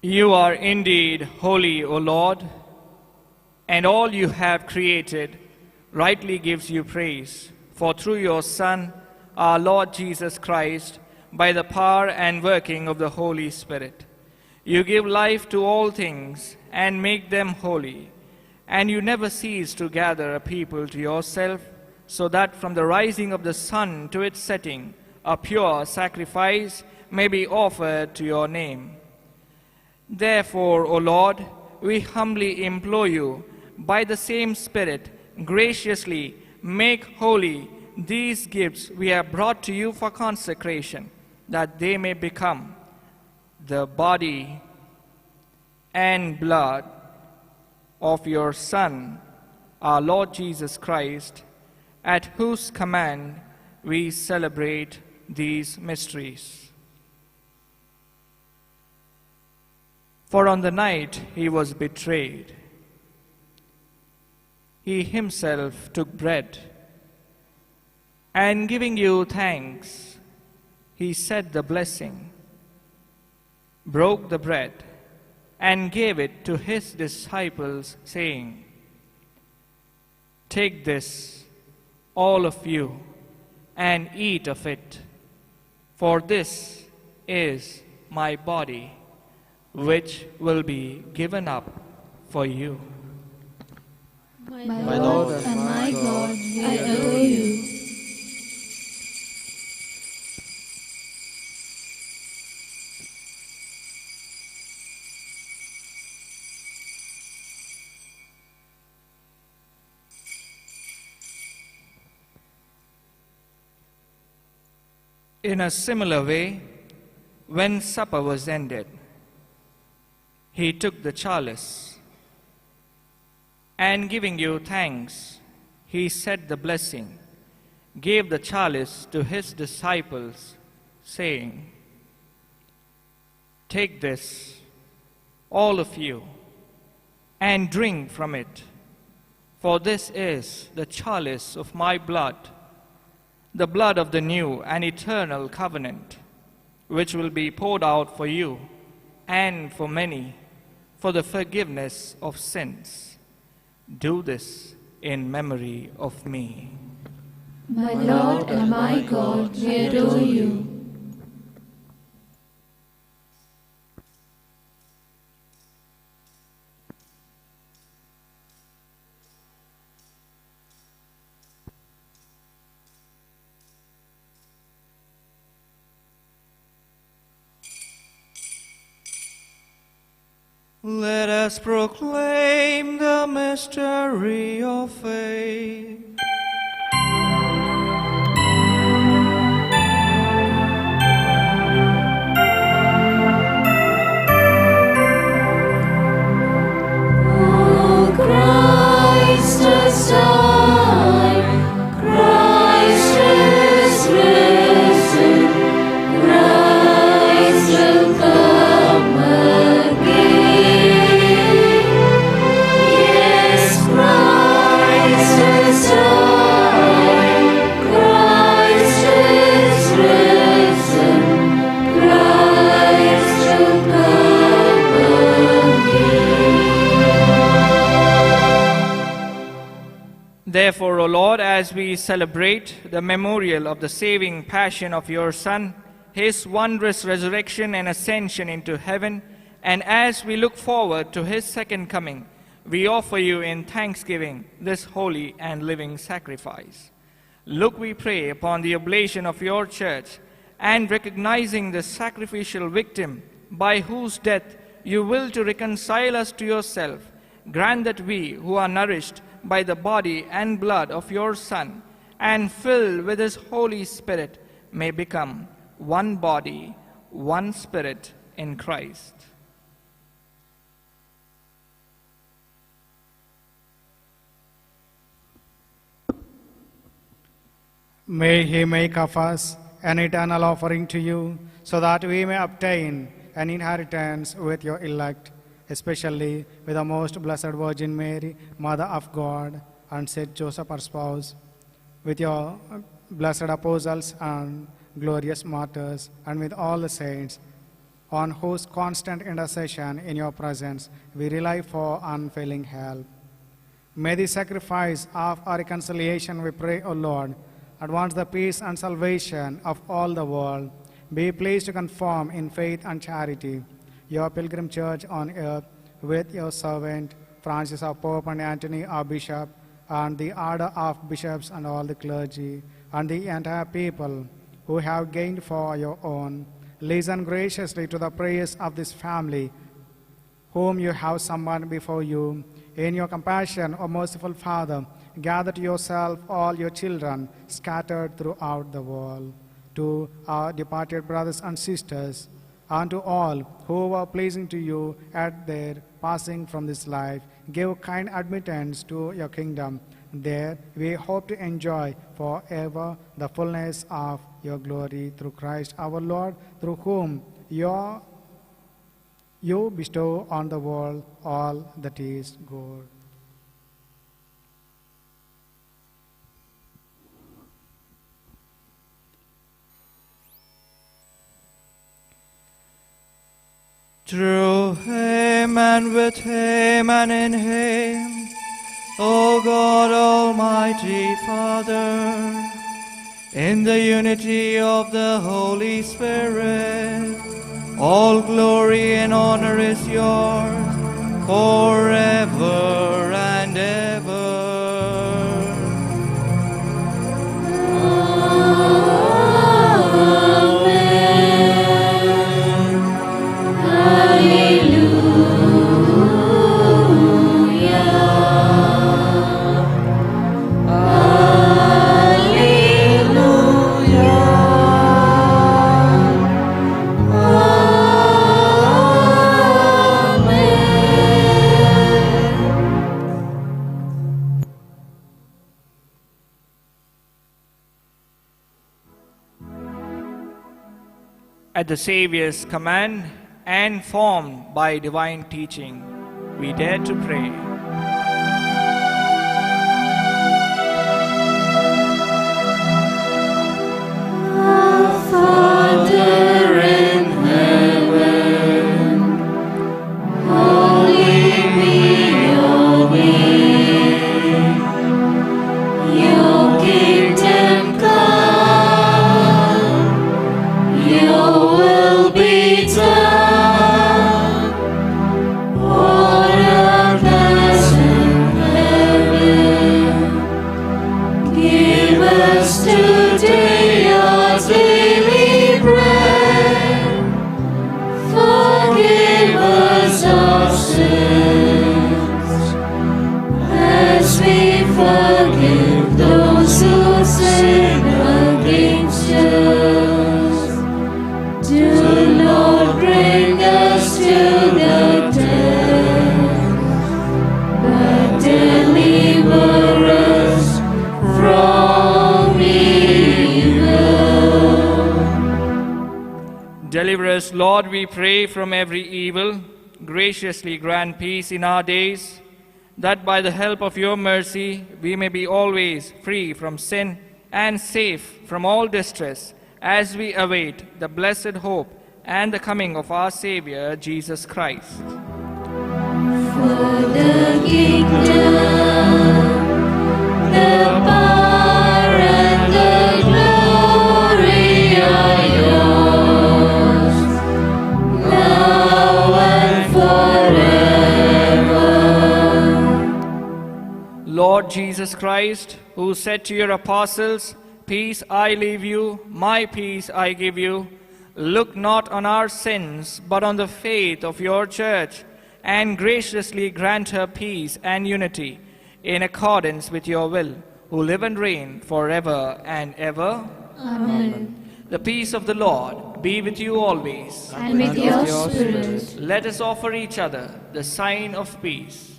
You are indeed holy, O Lord, and all you have created rightly gives you praise. For through your Son, our Lord Jesus Christ, by the power and working of the Holy Spirit, you give life to all things and make them holy. And you never cease to gather a people to yourself, so that from the rising of the sun to its setting, a pure sacrifice may be offered to your name. Therefore, O Lord, we humbly implore you, by the same Spirit, graciously make holy these gifts we have brought to you for consecration, that they may become the body and blood of your Son, our Lord Jesus Christ, at whose command we celebrate these mysteries. For on the night he was betrayed, he himself took bread, and giving you thanks, he said the blessing, broke the bread, and gave it to his disciples, saying, "Take this, all of you, and eat of it, for this is my body, which will be given up for you." My Lord and my God, I adore you. In a similar way, when supper was ended, he took the chalice, and giving you thanks, he said the blessing, gave the chalice to his disciples, saying, "Take this, all of you, and drink from it, for this is the chalice of my blood, the blood of the new and eternal covenant, which will be poured out for you and for many for the forgiveness of sins. Do this in memory of me." My Lord and my God, we adore you. Let us proclaim the mystery of faith. O Christ has died, Christ is risen, Christ will come again. Yes, Christ has died, Christ is risen, Christ will come again. Therefore, O Lord, as we celebrate the memorial of the saving passion of your Son, his wondrous resurrection and ascension into heaven, and as we look forward to his second coming, we offer you in thanksgiving this holy and living sacrifice. Look, we pray, upon the oblation of your church, and recognizing the sacrificial victim by whose death you will to reconcile us to yourself, grant that we, who are nourished by the body and blood of your Son, and filled with his Holy Spirit, may become one body, one spirit in Christ. May he make of us an eternal offering to you, so that we may obtain an inheritance with your elect, especially with the most blessed Virgin Mary, Mother of God, and Saint Joseph, our spouse, with your blessed apostles and glorious martyrs, and with all the saints, on whose constant intercession in your presence we rely for unfailing help. May the sacrifice of our reconciliation, we pray, O Lord, advance the peace and salvation of all the world. Be pleased to conform in faith and charity your pilgrim church on earth with your servant Francis our Pope and Anthony our Bishop, and the order of bishops and all the clergy, and the entire people who have gained for your own. Listen graciously to the prayers of this family, whom you have summoned before you. In your compassion, O merciful Father, gather to yourself all your children scattered throughout the world. to our departed brothers and sisters, and to all who were pleasing to you at their passing from this life, give kind admittance to your kingdom. There we hope to enjoy forever the fullness of your glory through Christ our Lord, through whom you bestow on the world all that is good. Through him and with him and in him, O God Almighty Father, in the unity of the Holy Spirit, all glory and honor is yours forever and ever. At the Saviour's command and formed by divine teaching, we dare to pray. Our Father in heaven, holy be your name. Your kingdom come, your will be done on earth as in heaven. Give us today our daily bread. Forgive us our sins, as we forgive those who sin against us. Do not bring us to the death, but deliver us from evil. Deliver us, Lord, we pray, from every evil. Graciously grant peace in our days, that by the help of your mercy we may be always free from sin and safe from all distress, as we await the blessed hope and the coming of our Savior, Jesus Christ. For the kingdom, the power, and the glory are yours, now and forever. Lord Jesus Christ, who said to your apostles, "Peace I leave you, my peace I give you," look not on our sins, but on the faith of your church, and graciously grant her peace and unity, in accordance with your will, who live and reign forever and ever. Amen. The peace of the Lord be with you always. And with your spirit. Let us offer each other the sign of peace.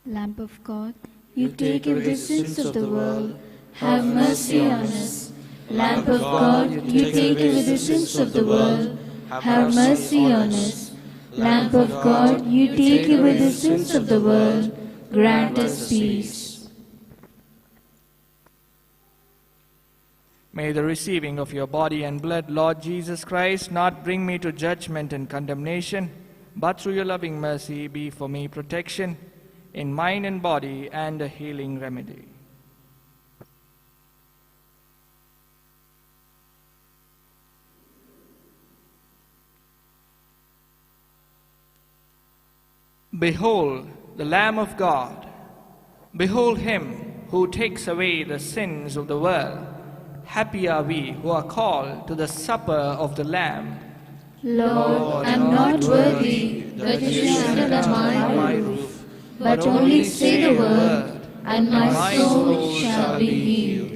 Lamb of God, you take away the sins of the world, have mercy on us. Lamb of God, you take away the sins of the world, have mercy on us. Lamb of God, you take away the sins of the world, grant us peace. May the receiving of your body and blood, Lord Jesus Christ, not bring me to judgment and condemnation, but through your loving mercy be for me protection in mind and body and a healing remedy. Behold the Lamb of God. Behold him who takes away the sins of the world. Happy are we who are called to the supper of the Lamb. Lord, I am not worthy that you should enter under my roof, but only say the word, and my soul shall be healed.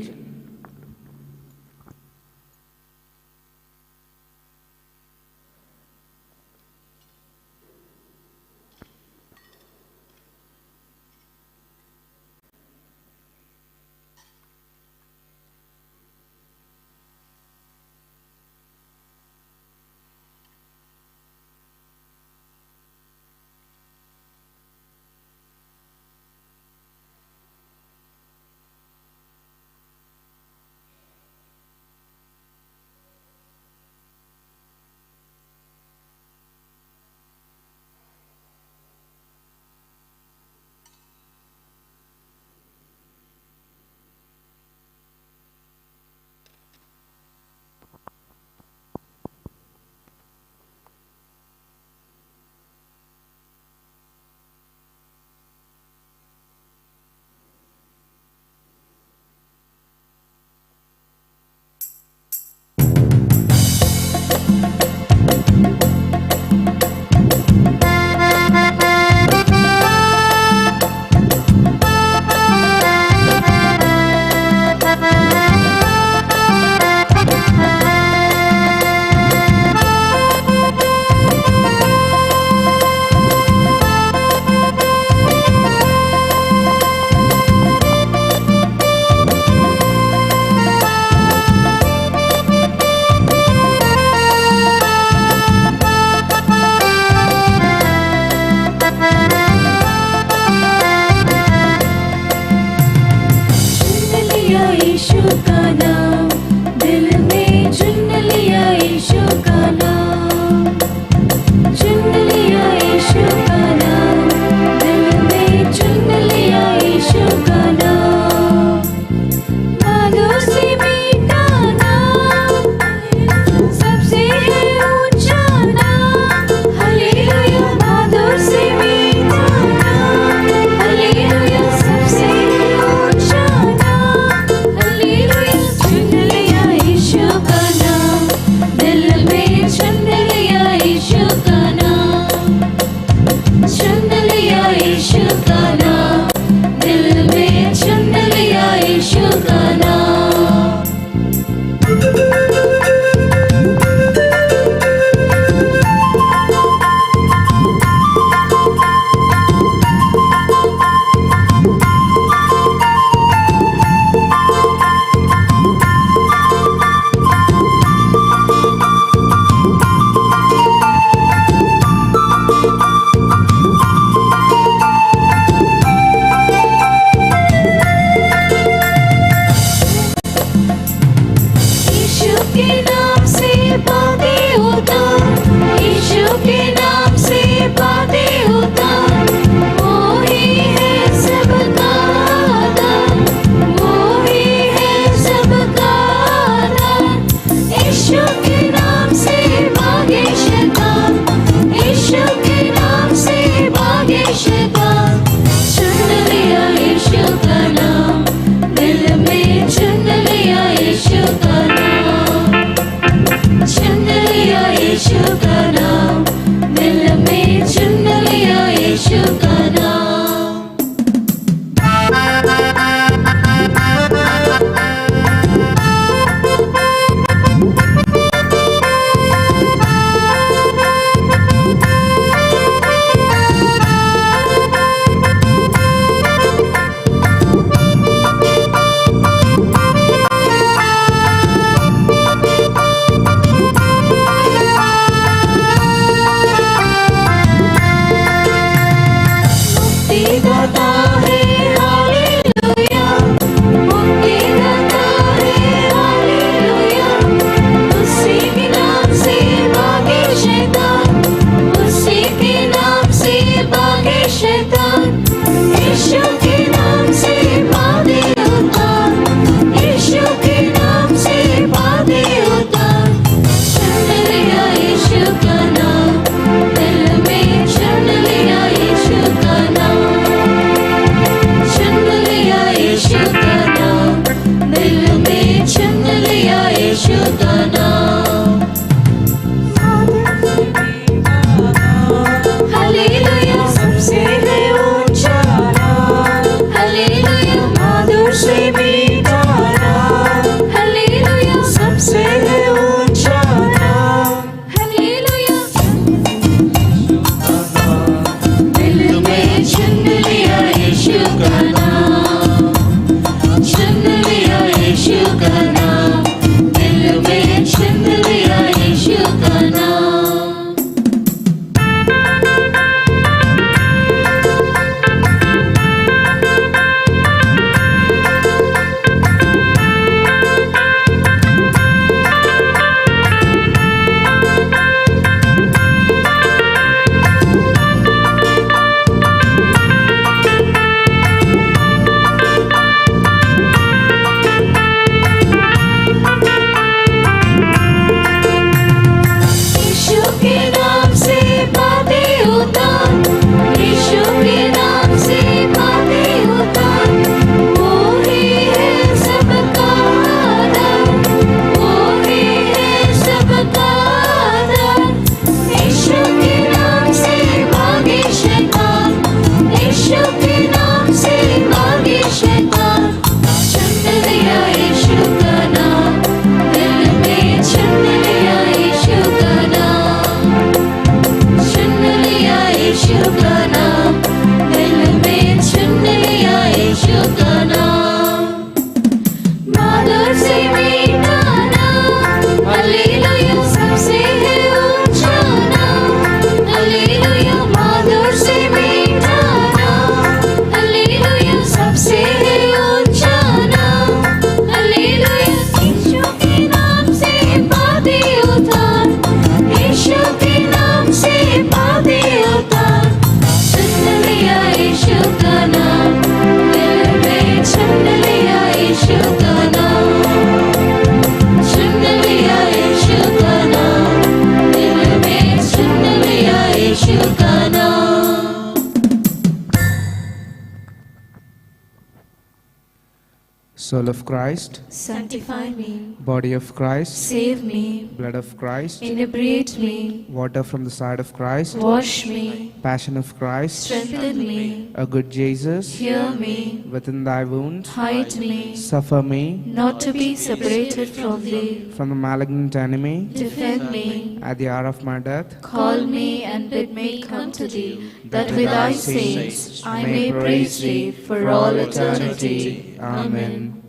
Soul of Christ, Sanctify me. Body of Christ, Save me. Blood of Christ, Inebriate me. Water from the side of Christ, Wash me. Passion of Christ, Strengthen me. O good Jesus, Hear me. within thy wounds, Hide me. suffer me Not to be separated from thee. from the malignant enemy. Defend me. At the hour of my death, Call me and bid me come to thee, that with thy saints I may praise thee for all eternity. Amen.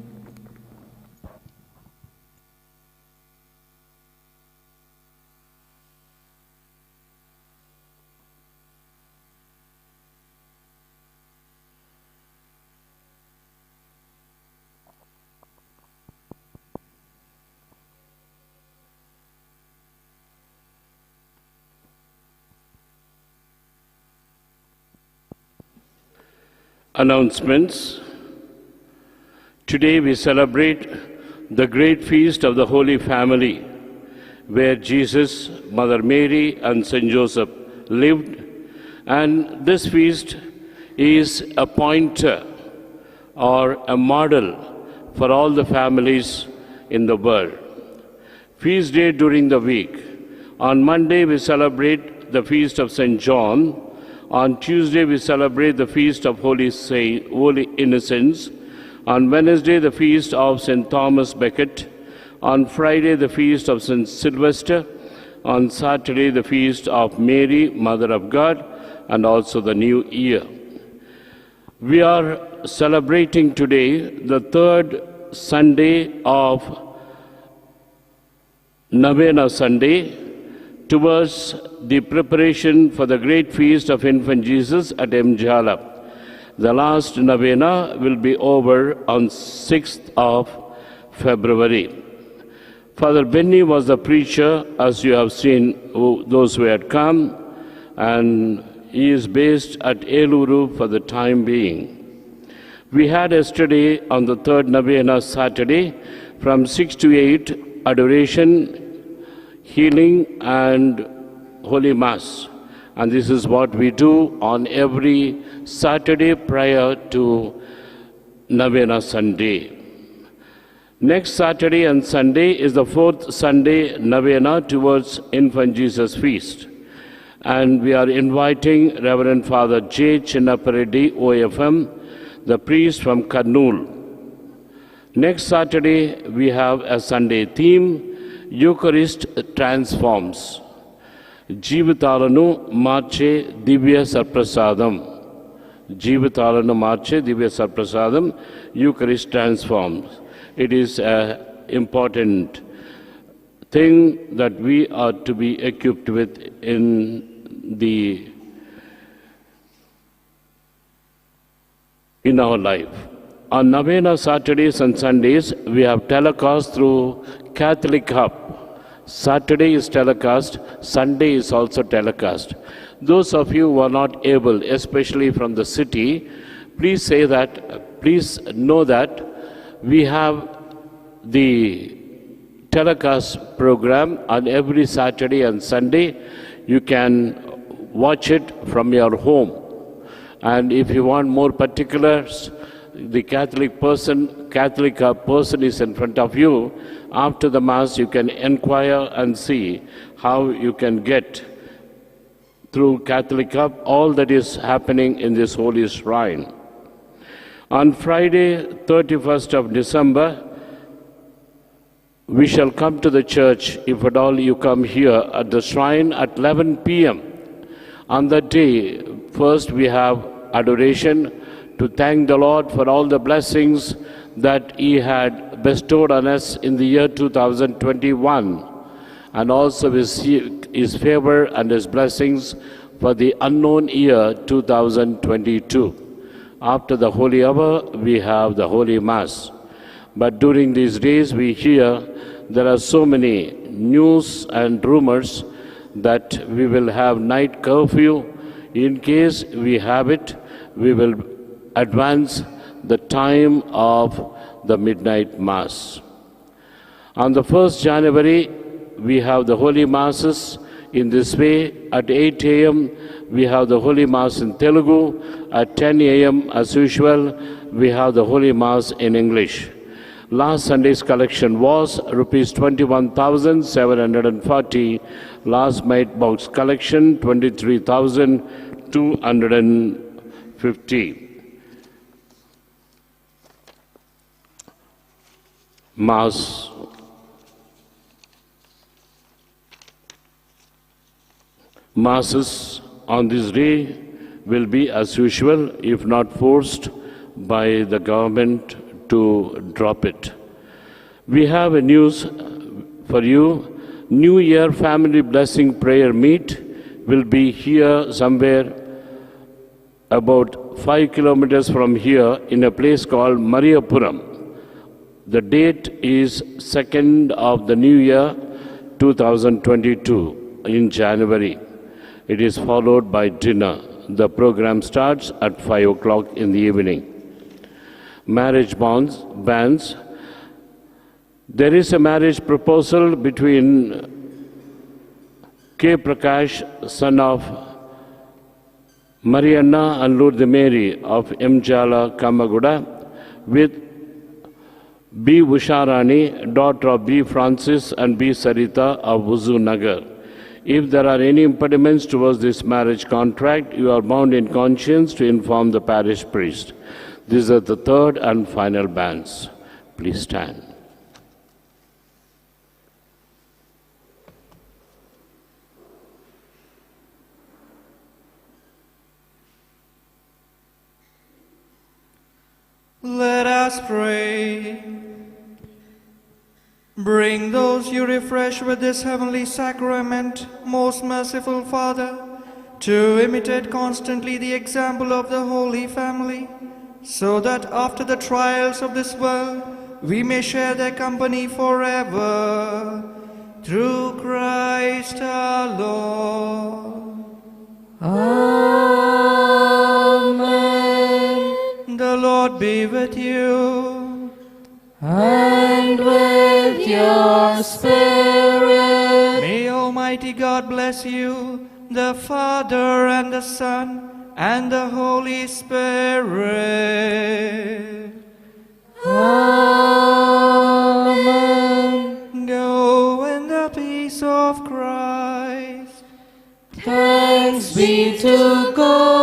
Announcements. Today we celebrate the great feast of the Holy Family, where Jesus, Mother Mary, and Saint Joseph lived, and this feast is a pointer or a model for all the families in the world. Feast day during the week. On Monday we celebrate the feast of Saint John. On Tuesday, we celebrate the feast of Holy Innocents. On Wednesday, the feast of St. Thomas Becket. On Friday, the feast of St. Sylvester. On Saturday, the feast of Mary, Mother of God, and also the New Year. We are celebrating today the third Sunday of Novena Sunday, towards the preparation for the great feast of Infant Jesus at Mjala. The last novena will be over on 6th of February. Father Benny was the preacher, as you have seen, those who had come, and he is based at Eluru for the time being. We had yesterday on the third novena Saturday from 6 to 8 adoration, healing and Holy Mass. And this is what we do on every Saturday prior to Novena Sunday. Next Saturday and Sunday is the fourth Sunday Novena towards Infant Jesus Feast. And we are inviting Reverend Father J. Chinnapareddy, OFM, the priest from Kurnool. Next Saturday we have a Sunday theme, Eucharist transforms. Jeevithalanu marche Divya Sarprasadam. Jeevithalanu marche Divya Sarprasadam. Eucharist transforms. It is an important thing that we are to be equipped with in our life. On Novena Saturdays and Sundays, we have telecast through Catholic Hub. Saturday is telecast, Sunday is also telecast. Those of you who are not able, especially from the city, please know that we have the telecast program on every Saturday and Sunday. You can watch it from your home. And if you want more particulars, the Catholic person is in front of you. After the Mass, you can inquire and see how you can get through Catholic Hub all that is happening in this holy shrine. On Friday, 31st of December, we shall come to the church, if at all you come here, at the shrine at 11 p.m. On that day, first we have adoration to thank the Lord for all the blessings that He had bestowed on us in the year 2021, and also His favor and His blessings for the unknown year 2022. After the Holy Hour, we have the Holy Mass. But during these days, we hear there are so many news and rumors that we will have night curfew. In case we have it, we will advance the time of the midnight Mass. On the 1st January, we have the Holy Masses in this way. At 8 a.m., we have the Holy Mass in Telugu. At 10 a.m., as usual, we have the Holy Mass in English. Last Sunday's collection was rupees 21,740. Last mite box collection 23,250. Masses on this day will be as usual, if not forced by the government to drop it. We have a news for you. New Year Family Blessing Prayer Meet will be here somewhere about 5 kilometers from here in a place called Mariapuram. The date is 2nd of the New Year 2022 in January. It is followed by dinner. The program starts at 5 o'clock in the evening. Marriage bans. There is a marriage proposal between K. Prakash, son of Marianna and Lourdes Mary of Mjala, Kamaguda, with B. Usharani, daughter of B. Francis and B. Sarita of Wuzu Nagar. If there are any impediments towards this marriage contract, you are bound in conscience to inform the parish priest. These are the third and final bans. Please stand. Let us pray. Bring those you refresh with this heavenly sacrament, most merciful Father, to imitate constantly the example of the Holy Family, so that after the trials of this world, we may share their company forever. Through Christ our Lord. Amen. The Lord be with you. And with your spirit. May Almighty God bless you, the Father and the Son and the Holy Spirit. Amen. Go in the peace of Christ. Thanks be to God.